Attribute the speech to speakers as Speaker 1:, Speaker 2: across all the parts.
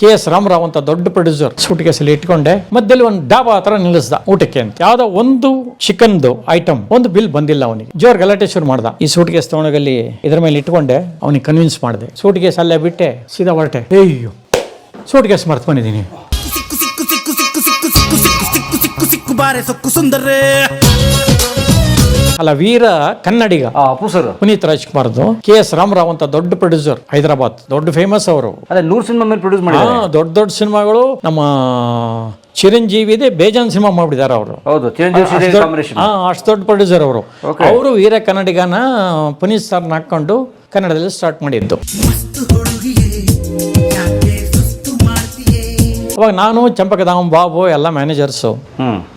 Speaker 1: KS Ramarao ಅಂತ ದೊಡ್ಡ producer suit ಕೇಸಲ್ಲಿ ಇಟ್ಕೊಂಡೆ ಮಧ್ಯದಲ್ಲಿ ಒಂದು ಡಾಬಾ ಹತ್ರ ನಿಲ್ಲಿಸ್ದ ಊಟಕ್ಕೆ ಅಂತ. ಯಾವ್ದೋ ಒಂದು ಚಿಕನ್ದು ಐಟಮ್ ಒಂದು ಬಿಲ್ ಬಂದಿಲ್ಲ ಅವನಿಗೆ. ಜೋರ್ ಗಲಾಟೆ ಶುರು ಮಾಡ್ದ. ಈ ಸೂಟ್ ಕೇಸ್ ತಗೊಂಡೋಗಲ್ಲಿ ಇದ್ರ ಮೇಲೆ ಇಟ್ಕೊಂಡೆ ಅವನಿಗೆ ಕನ್ವಿನ್ಸ್ ಮಾಡಿದೆ. ಸೂಟ್ ಕೇಸ್ ಅಲ್ಲೇ ಬಿಟ್ಟೆ ಸೀದಾ ಹೊರಟೆ. ಅಯ್ಯೋ ಸೂಟ್ ಕೇಸ್ ಮರ್ತ್ ಬಂದಿದ್ದೀನಿ.
Speaker 2: ಬಾರೆ ಸೊಕ್ಕು ಸುಂದರೇ
Speaker 1: ಅಲ್ಲ ವೀರ ಕನ್ನಡಿಗ
Speaker 3: ಅಪ್ಪು
Speaker 1: ಪುನೀತ್ ರಾಜ್ಕುಮಾರ್ದು KS ರಾಮರಾವ್ ಅಂತ ದೊಡ್ಡ ಪ್ರೊಡ್ಯೂಸರ್ ಹೈದರಾಬಾದ್ ದೊಡ್ಡ ಫೇಮಸ್ ಅವರು.
Speaker 3: ಅದೇ 100 ಸಿನಿಮಾ ಮೇಲೆ ಪ್ರೊಡ್ಯೂಸ್ ಮಾಡಿದ್ದಾರೆ.
Speaker 1: ದೊಡ್ಡ ದೊಡ್ಡ ಸಿನಿಮಾಗಳು ನಮ್ಮ ಚಿರಂಜೀವಿದೆ ಬೇಜಾನ್ ಸಿನಿಮಾ ಮಾಡಿದ್ದಾರೆ ಅವರು.
Speaker 3: ಹೌದು, ಚಿರಂಜೀವಿ ಕಾಂಬಿನೇಷನ್.
Speaker 1: ಅಷ್ಟು ದೊಡ್ಡ ಪ್ರೊಡ್ಯೂಸರ್ ಅವರು. ಅವರು ವೀರ ಕನ್ನಡಿಗನ ಪುನೀತ್ ಸರ್ನ ಹಾಕೊಂಡು ಕನ್ನಡದಲ್ಲಿ ಸ್ಟಾರ್ಟ್ ಮಾಡಿದ್ದು. ಅವಾಗ ನಾನು ಚಂಪಕಧಾಮ್ ಬಾಬು ಎಲ್ಲ ಮ್ಯಾನೇಜರ್ಸು.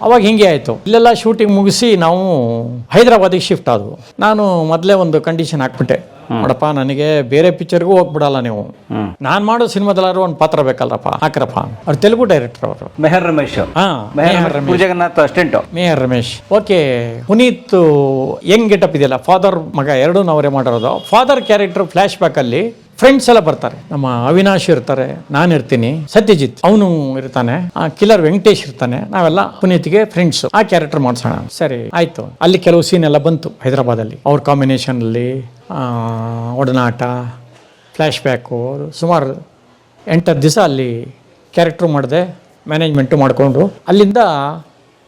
Speaker 1: ಅವಾಗ ಹಿಂಗೆ ಆಯ್ತು. ಇಲ್ಲೆಲ್ಲ ಶೂಟಿಂಗ್ ಮುಗಿಸಿ ನಾವು ಹೈದರಾಬಾದಿಗೆ ಶಿಫ್ಟ್ ಆದ್ವು. ನಾನು ಮೊದಲೇ ಒಂದು ಕಂಡೀಷನ್ ಹಾಕ್ಬಿಟ್ಟೆ, ನೋಡಪ್ಪ ನನಗೆ ಬೇರೆ ಪಿಕ್ಚರ್ಗೂ ಹೋಗ್ಬಿಡಲ್ಲ ನೀವು, ನಾನ್ ಮಾಡೋ ಸಿನಿಮಾದಲ್ಲಾರು ಒಂದು ಪಾತ್ರ ಬೇಕಲ್ಲಪ್ಪ ಹಾಕ್ರಪ್ಪ. ಅವ್ರು ತೆಲುಗು ಡೈರೆಕ್ಟರ್ ಅವರು.
Speaker 3: Meher Ramesh. Jagannath assistant
Speaker 1: Meher Ramesh. Okay, Puneeth young getup ಇದೆಯಲ್ಲ, ಫಾದರ್ ಮಗ ಎರಡೂ ಅವರೇ ಮಾಡಿರೋದು. ಫಾದರ್ ಕ್ಯಾರೆಕ್ಟರ್ ಫ್ಲಾಶ್ ಬ್ಯಾಕ್ ಅಲ್ಲಿ ಫ್ರೆಂಡ್ಸ್ ಎಲ್ಲ ಬರ್ತಾರೆ. ನಮ್ಮ ಅವಿನಾಶ್ ಇರ್ತಾರೆ, ನಾನು ಇರ್ತೀನಿ, ಸತ್ಯಜಿತ್ ಅವನು ಇರ್ತಾನೆ, ಕಿಲ್ಲರ್ ವೆಂಕಟೇಶ್ ಇರ್ತಾನೆ. ನಾವೆಲ್ಲ ಪುನೀತ್ಗೆ ಫ್ರೆಂಡ್ಸ್. ಆ ಕ್ಯಾರೆಕ್ಟರ್ ಮಾಡ್ಸೋಣ ಸರಿ ಆಯ್ತು. ಅಲ್ಲಿ ಕೆಲವು ಸೀನ್ ಎಲ್ಲ ಬಂತು ಹೈದರಾಬಾದಲ್ಲಿ. ಅವ್ರ ಕಾಂಬಿನೇಷನ್ ಅಲ್ಲಿ ಒಡನಾಟ, ಫ್ಲ್ಯಾಶ್ ಬ್ಯಾಕು, ಸುಮಾರು 8-10 ದಿವಸ ಅಲ್ಲಿ ಕ್ಯಾರೆಕ್ಟ್ರು ಮಾಡಿದೆ. ಮ್ಯಾನೇಜ್ಮೆಂಟು ಮಾಡಿಕೊಂಡು ಅಲ್ಲಿಂದ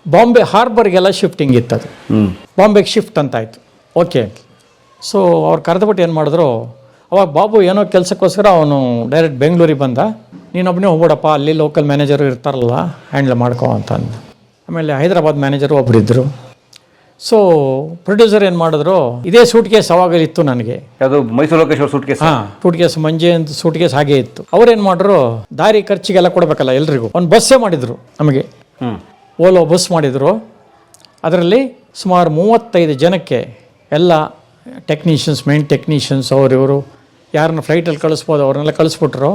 Speaker 1: ಬಾಂಬೆ ಹಾರ್ಬರ್ಗೆಲ್ಲ ಶಿಫ್ಟಿಂಗ್ ಇತ್ತದು. ಬಾಂಬೆಗೆ ಶಿಫ್ಟ್ ಅಂತ ಆಯಿತು. ಓಕೆ, ಸೊ ಅವ್ರು ಕರೆದುಬಿಟ್ಟು ಏನು ಮಾಡಿದ್ರು, ಅವಾಗ ಬಾಬು ಏನೋ ಕೆಲಸಕ್ಕೋಸ್ಕರ ಅವನು ಡೈರೆಕ್ಟ್ ಬೆಂಗಳೂರಿಗೆ ಬಂದ. ನೀನೊಬ್ಬನೇ ಹೋಗ್ಬಿಡಪ್ಪ, ಅಲ್ಲಿ ಲೋಕಲ್ ಮ್ಯಾನೇಜರು ಇರ್ತಾರಲ್ಲ ಹ್ಯಾಂಡ್ಲ್ ಮಾಡ್ಕೋ ಅಂತಂದು. ಆಮೇಲೆ ಹೈದರಾಬಾದ್ ಮ್ಯಾನೇಜರು ಒಬ್ಬರಿದ್ದರು. ಸೊ ಪ್ರೊಡ್ಯೂಸರ್ ಏನು ಮಾಡಿದ್ರು, ಇದೇ ಸೂಟ್ ಕೇಸ್ ಅವಾಗಲಿತ್ತು ನನಗೆ.
Speaker 3: ಅದು Mysuru Lokeshwara suitcase.
Speaker 1: Suitcase ಮಂಜೆ ಅಂತ ಸೂಟ್ ಕೇಸ್ ಹಾಗೆ ಇತ್ತು. ಅವ್ರೇನು ಮಾಡಿದ್ರು, ದಾರಿ ಖರ್ಚಿಗೆಲ್ಲ ಕೊಡಬೇಕಲ್ಲ ಎಲ್ರಿಗೂ, ಒಂದು ಬಸ್ಸೇ ಮಾಡಿದ್ರು ನಮಗೆ. ಓಲೋ ಬಸ್ ಮಾಡಿದರು. ಅದರಲ್ಲಿ ಸುಮಾರು 35 ಜನಕ್ಕೆ ಎಲ್ಲ ಟೆಕ್ನಿಷಿಯನ್ಸ್, ಮೇನ್ ಟೆಕ್ನಿಷಿಯನ್ಸ್ ಅವರು ಇವರು ಯಾರನ್ನ ಫ್ಲೈಟಲ್ಲಿ ಕಳಿಸ್ಬೋದು ಅವ್ರನ್ನೆಲ್ಲ ಕಳಿಸ್ಬಿಟ್ರು.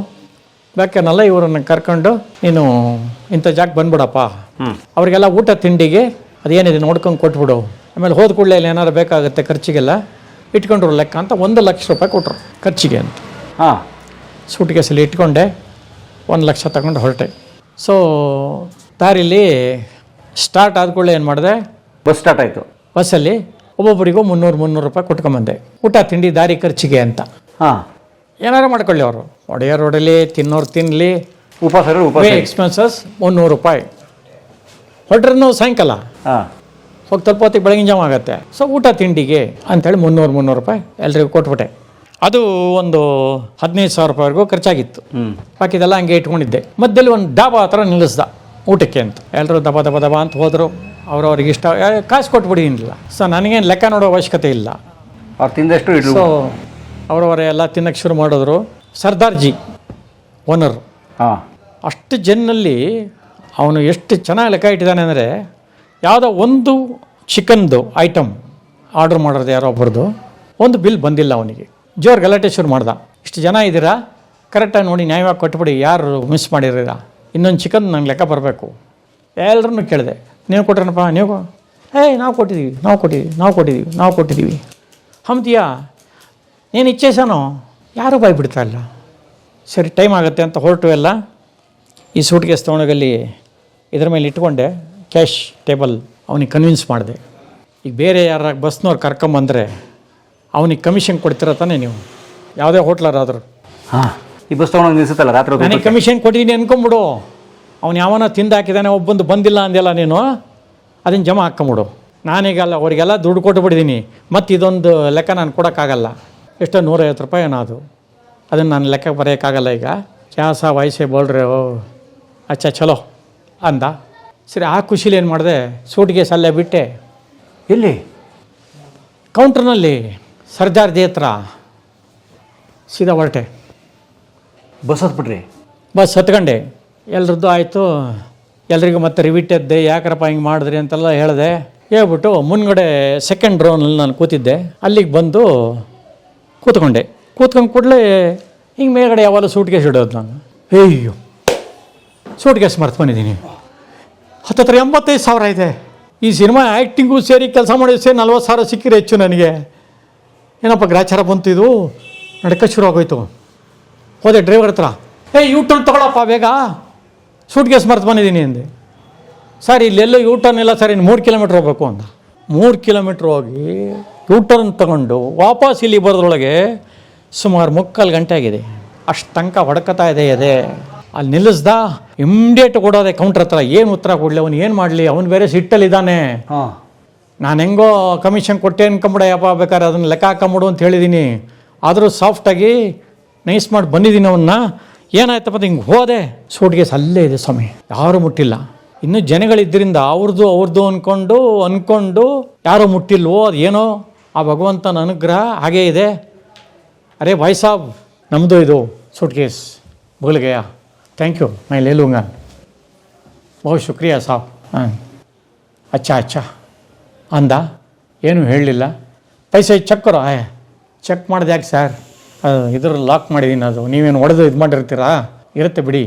Speaker 1: ಬೇಕನ್ನೆಲ್ಲ ಇವರನ್ನು ಕರ್ಕೊಂಡು ನೀನು ಇಂಥ ಜಾಗ ಬಂದ್ಬಿಡಪ್ಪ, ಅವ್ರಿಗೆಲ್ಲ ಊಟ ತಿಂಡಿಗೆ ಅದೇನಿದೆ ನೋಡ್ಕೊಂಡು ಕೊಟ್ಬಿಡು, ಆಮೇಲೆ ಹೋದ ಕೂಡಲೇ ಇಲ್ಲಿ ಏನಾರು ಬೇಕಾಗುತ್ತೆ ಖರ್ಚಿಗೆಲ್ಲ ಇಟ್ಕೊಂಡ್ರು ಲೆಕ್ಕ ಅಂತ 1 ಲಕ್ಷ ರೂಪಾಯಿ ಕೊಟ್ಟರು ಖರ್ಚಿಗೆ ಅಂತ. ಸೂಟ್ ಕೇಸಲ್ಲಿ ಇಟ್ಕೊಂಡೆ 1 ಲಕ್ಷ ತಗೊಂಡು ಹೊರಟೆ. ಸೊ ದಾರಿಲಿ ಸ್ಟಾರ್ಟ್ ಆದ ಕೂಡಲೇ ಏನು ಮಾಡಿದೆ,
Speaker 3: ಬಸ್ ಸ್ಟಾರ್ಟ್ ಆಯಿತು.
Speaker 1: ಬಸ್ಸಲ್ಲಿ ಒಬ್ಬೊಬ್ಬರಿಗೂ 300 ರೂಪಾಯಿ ಕೊಟ್ಕೊಂಬಂದೆ, ಊಟ ತಿಂಡಿ ದಾರಿ ಖರ್ಚಿಗೆ ಅಂತ. ಏನಾರು ಮಾಡ್ಕೊಳ್ಳಿ ಅವರು, ಒಡೆಯರ್ ಹೊಡಲಿ, ತಿನ್ನೋರು ತಿನ್ನಲಿ,
Speaker 3: ಉಪವಾಸ
Speaker 1: ಎಕ್ಸ್ಪೆನ್ಸಸ್ 300 ರೂಪಾಯಿ. ಹೊರಟ್ರೂ ಸಾಯಂಕಾಲ ಹೋಗಿ ತಲುಪೋತಿಗೆ ಬೆಳಗಿನ ಜಾವ ಆಗುತ್ತೆ. ಸೊ ಊಟ ತಿಂಡಿಗೆ ಅಂಥೇಳಿ 300 ರೂಪಾಯಿ ಎಲ್ರಿಗೂ ಕೊಟ್ಬಿಟ್ಟೆ. ಅದು ಒಂದು 15,000 ರೂಪಾಯಿವರೆಗೂ ಖರ್ಚಾಗಿತ್ತು. ಬಾಕಿದೆಲ್ಲ ಹಂಗೆ ಇಟ್ಕೊಂಡಿದ್ದೆ. ಮಧ್ಯದಲ್ಲಿ ಒಂದು ಡಾಬಾ ಹತ್ರ ನಿಲ್ಲಿಸ್ದ ಊಟಕ್ಕೆ ಅಂತ. ಎಲ್ಲರೂ ದಬ ದಬ ದಬ ಅಂತ ಹೋದರು. ಅವ್ರವ್ರಿಗೆ ಇಷ್ಟ ಕಾಸು ಕೊಟ್ಬಿಟ್ಟಿಲ್ಲ. ಸೊ ನನಗೇನು ಲೆಕ್ಕ ನೋಡೋ ಅವಶ್ಯಕತೆ ಇಲ್ಲ.
Speaker 3: ಅವ್ರು ತಿಂದಷ್ಟು.
Speaker 1: ಸೊ ಅವರವರೇ ಎಲ್ಲ ತಿನ್ನಕ್ಕೆ ಶುರು ಮಾಡಿದ್ರು. ಸರ್ದಾರ್ಜಿ ಓನರು. ಅಷ್ಟು ಜನಲ್ಲಿ ಅವನು ಎಷ್ಟು ಚೆನ್ನಾಗಿ ಲೆಕ್ಕ ಇಟ್ಟಿದ್ದಾನೆ ಅಂದರೆ, ಯಾವುದೋ ಒಂದು ಚಿಕನ್ದು ಐಟಮ್ ಆರ್ಡ್ರ್ ಮಾಡೋದು ಯಾರೋ ಒಬ್ಬರದು, ಒಂದು ಬಿಲ್ ಬಂದಿಲ್ಲ ಅವನಿಗೆ. ಜೋರು ಗಲಾಟೆ ಶುರು ಮಾಡ್ದ. ಇಷ್ಟು ಜನ ಇದ್ದೀರಾ, ಕರೆಕ್ಟಾಗಿ ನೋಡಿ ನ್ಯಾಯವಾಗಿ ಕೊಟ್ಬಿಡಿ, ಯಾರು ಮಿಸ್ ಮಾಡಿದ್ದೀರಾ, ಇನ್ನೊಂದು ಚಿಕನ್ ನಂಗೆ ಲೆಕ್ಕ ಬರಬೇಕು. ಎಲ್ಲರನ್ನೂ ಕೇಳಿದೆ, ನೀವು ಕೊಟ್ರನಪ್ಪ, ನೀವು ನಾವು ಕೊಟ್ಟಿದ್ದೀವಿ. ಹಮ್ತಿಯಾ ನೀನು ಇಚ್ಛೇಸನೋ, ಯಾರೂ ಬಾಯ್ ಬಿಡ್ತಾ ಇಲ್ಲ. ಸರಿ ಟೈಮ್ ಆಗುತ್ತೆ ಅಂತ ಹೊರಟು ಎಲ್ಲ. ಈ ಸೂಟ್ ಕೇಸ್ ತೊಗೊಂಡೋಗಲ್ಲಿ ಇದ್ರ ಮೇಲೆ ಇಟ್ಕೊಂಡೆ, ಕ್ಯಾಶ್ ಟೇಬಲ್. ಅವನಿಗೆ ಕನ್ವಿನ್ಸ್ ಮಾಡಿದೆ. ಈಗ ಬೇರೆ ಯಾರ ಬಸ್ನವ್ರು ಕರ್ಕೊಂಬಂದರೆ ಅವನಿಗೆ ಕಮಿಷನ್ ಕೊಡ್ತೀರ ತಾನೇ ನೀವು, ಯಾವುದೇ ಹೋಟ್ಲರಾದರೂ.
Speaker 3: ಈ ಬಸ್ ತೊಗೊಂಡು ನಿಲ್ಸುತ್ತಲ್ಲ ರಾತ್ರಿ,
Speaker 1: ನನಗೆ ಕಮಿಷನ್ ಕೊಟ್ಟಿದ್ದೀನಿ ಅನ್ಕೊಂಬಿಡು. ಅವ್ನು ಯಾವನ ತಿಂದು ಹಾಕಿದ್ದಾನೆ, ಒಬ್ಬಂದು ಬಂದಿಲ್ಲ ಅಂದೆಲ್ಲ ನೀನು, ಅದನ್ನು ಜಮಾ ಹಾಕ್ಕೊಂಬಿಡು. ನಾನೀಗಲ್ಲ ಅವರಿಗೆಲ್ಲ ದುಡ್ಡು ಕೊಟ್ಟುಬಿಟ್ಟಿದ್ದೀನಿ. ಮತ್ತು ಇದೊಂದು ಲೆಕ್ಕ ನಾನು ಕೊಡೋಕ್ಕಾಗಲ್ಲ. ಎಷ್ಟೋ 150 ರೂಪಾಯಿ ಏನೋ ಅದು, ಅದನ್ನು ನಾನು ಲೆಕ್ಕ ಬರೆಯೋಕ್ಕಾಗಲ್ಲ. ಈಗ ಕ್ಯಾಸ ವಯಸ್ಸೇ ಬೋಲ್ರೆ ಅಚ್ಚಾ ಚಲೋ ಅಂದ. ಸರಿ, ಆ ಖುಷಿಲಿ ಏನು ಮಾಡಿದೆ, ಸೂಟ್ ಕೇಸ್ ಅಲ್ಲೇ ಬಿಟ್ಟೆ.
Speaker 3: ಎಲ್ಲಿ?
Speaker 1: ಕೌಂಟ್ರ್ನಲ್ಲಿ ಸರ್ದಾರ್ಜಿ ಹತ್ರ ಸೀದಾ ಹೊರಟೆ.
Speaker 3: ಬಸ್ ಹತ್ಬಿಟ್ರಿ?
Speaker 1: ಬಸ್ ಹತ್ಕೊಂಡೆ. ಎಲ್ರದ್ದು ಆಯಿತು. ಎಲ್ರಿಗೂ ಮತ್ತೆ ರಿವಿಟ್ ಎದ್ದೆ, ಯಾಕರಪ್ಪ ಹಿಂಗೆ ಮಾಡಿದ್ರಿ ಅಂತೆಲ್ಲ ಹೇಳಿದೆ. ಹೇಳ್ಬಿಟ್ಟು ಮುನ್ಗಡೆ ಸೆಕೆಂಡ್ ರೋನಲ್ಲಿ ನಾನು ಕೂತಿದ್ದೆ. ಅಲ್ಲಿಗೆ ಬಂದು ಕೂತ್ಕೊಂಡು ಕೂಡಲೇ ಹಿಂಗೆ ಮೇಲ್ಗಡೆ ಯಾವಾಗಲೂ ಸೂಟ್ ಕೇಸ್ ಇಡೋದು ನಾನು. ಅಯ್ಯೋ ಸೂಟ್ ಕೇಸ್ ಮರ್ತು ಬಂದಿದ್ದೀನಿ. 85,000 ಇದೆ. ಈ ಸಿನಿಮಾ ಆ್ಯಕ್ಟಿಂಗು ಸೇರಿ ಕೆಲಸ ಮಾಡಿದ್ದು ಸೇರಿ 40,000 ಸಿಕ್ಕಿರೆ ಹೆಚ್ಚು ನನಗೆ. ಏನಪ್ಪ ಗ್ರಾಚಾರ ಬಂತು, ಇದು ನಡ್ಕ ಶುರು ಆಗೋಯ್ತು. ಹೋದೆ ಡ್ರೈವರ್ ಹತ್ರ, ಯೂಟರ್ನ್ ತೊಗೊಳಪ್ಪ ಬೇಗ, ಸೂಟ್ ಕೇಸ್ ಮರ್ತು ಬಂದಿದ್ದೀನಿ ಅಂದೆ. ಸರ್ ಇಲ್ಲೆಲ್ಲೋ ಯೂಟರ್ನ್ ಇಲ್ಲ ಸರ್, ಇನ್ನು 3 ಕಿಲೋಮೀಟ್ರ್ ಹೋಗ್ಬೇಕು ಅಂದ. 3 ಕಿಲೋಮೀಟ್ರ್ ಹೋಗಿ ಯೂಟರ್ನ್ ತಗೊಂಡು ವಾಪಸ್ ಇಲ್ಲಿ ಬರೋದ್ರೊಳಗೆ ಸುಮಾರು 3/4 ಗಂಟೆ ಆಗಿದೆ. ಅಷ್ಟು ತನಕ ಹೊಡ್ಕತಾ ಇದೆ ಅದೇ. ಅಲ್ಲಿ ನಿಲ್ಲಿಸ್ದ, ಇಮ್ಡಿಯೇಟ್ ಕೊಡೋದೆ ಕೌಂಟ್ರ್ ಹತ್ರ. ಏನು ಉತ್ತರ ಕೊಡಲಿ, ಅವನು ಏನು ಮಾಡಲಿ, ಅವನು ಬೇರೆ ಸಿಟ್ಟಲ್ಲಿದ್ದಾನೆ.
Speaker 3: ಹಾಂ,
Speaker 1: ನಾನು ಹೆಂಗೋ ಕಮಿಷನ್ ಕೊಟ್ಟೆ ಅನ್ಕೊಂಬಿಡಯ್ಯಪ್ಪ, ಬೇಕಾದ್ರೆ ಅದನ್ನು ಲೆಕ್ಕ ಹಾಕೊಂಬಿಡು ಅಂತ ಹೇಳಿದ್ದೀನಿ. ಆದರೂ ಸಾಫ್ಟಾಗಿ ನೈಸ್ ಮಾಡಿ ಬಂದಿದ್ದೀನಿ ಅವನ್ನ. ಏನಾಯ್ತಪ್ಪ ಹಿಂಗೆ ಹೋದೆ, ಸೂಟ್ಗೇಸ್ ಅಲ್ಲೇ ಇದೆ ಸ್ವಾಮಿ, ಯಾರೂ ಮುಟ್ಟಿಲ್ಲ. ಇನ್ನು ಜನಗಳಿದ್ದರಿಂದ ಅವ್ರದ್ದು ಅಂದ್ಕೊಂಡು ಯಾರೂ ಮುಟ್ಟಿಲ್ವೋ, ಅದು ಏನೋ ಆ ಭಗವಂತನ ಅನುಗ್ರಹ ಹಾಗೇ ಇದೆ. ಅರೆ ಭಾಯ್ ಸಾಬ್, ನಮ್ಮದು ಇದು ಸೂಟ್ ಕೇಸ್ ಭೂಲ್ ಗಯಾ, ಥ್ಯಾಂಕ್ ಯು, ಮೈ ಲೇ ಲೂಂಗಾ, ಬಹು ಶುಕ್ರಿಯಾ ಸಾಬ್. ಹಾಂ, ಅಚ್ಚಾ ಅಂದ. ಏನೂ ಹೇಳಲಿಲ್ಲ. ಪೈಸೆ ಚೆಕ್ ಕೊರೋ. ಚೆಕ್ ಮಾಡಿದೆ ಯಾಕೆ ಸರ್, ಇದ್ರಲ್ಲಿ ಲಾಕ್ ಮಾಡಿದ್ದೀನಿ, ಅದು ನೀವೇನು ಹೊಡೆದು ಇದು ಮಾಡಿರ್ತೀರಾ, ಇರುತ್ತೆ ಬಿಡಿ.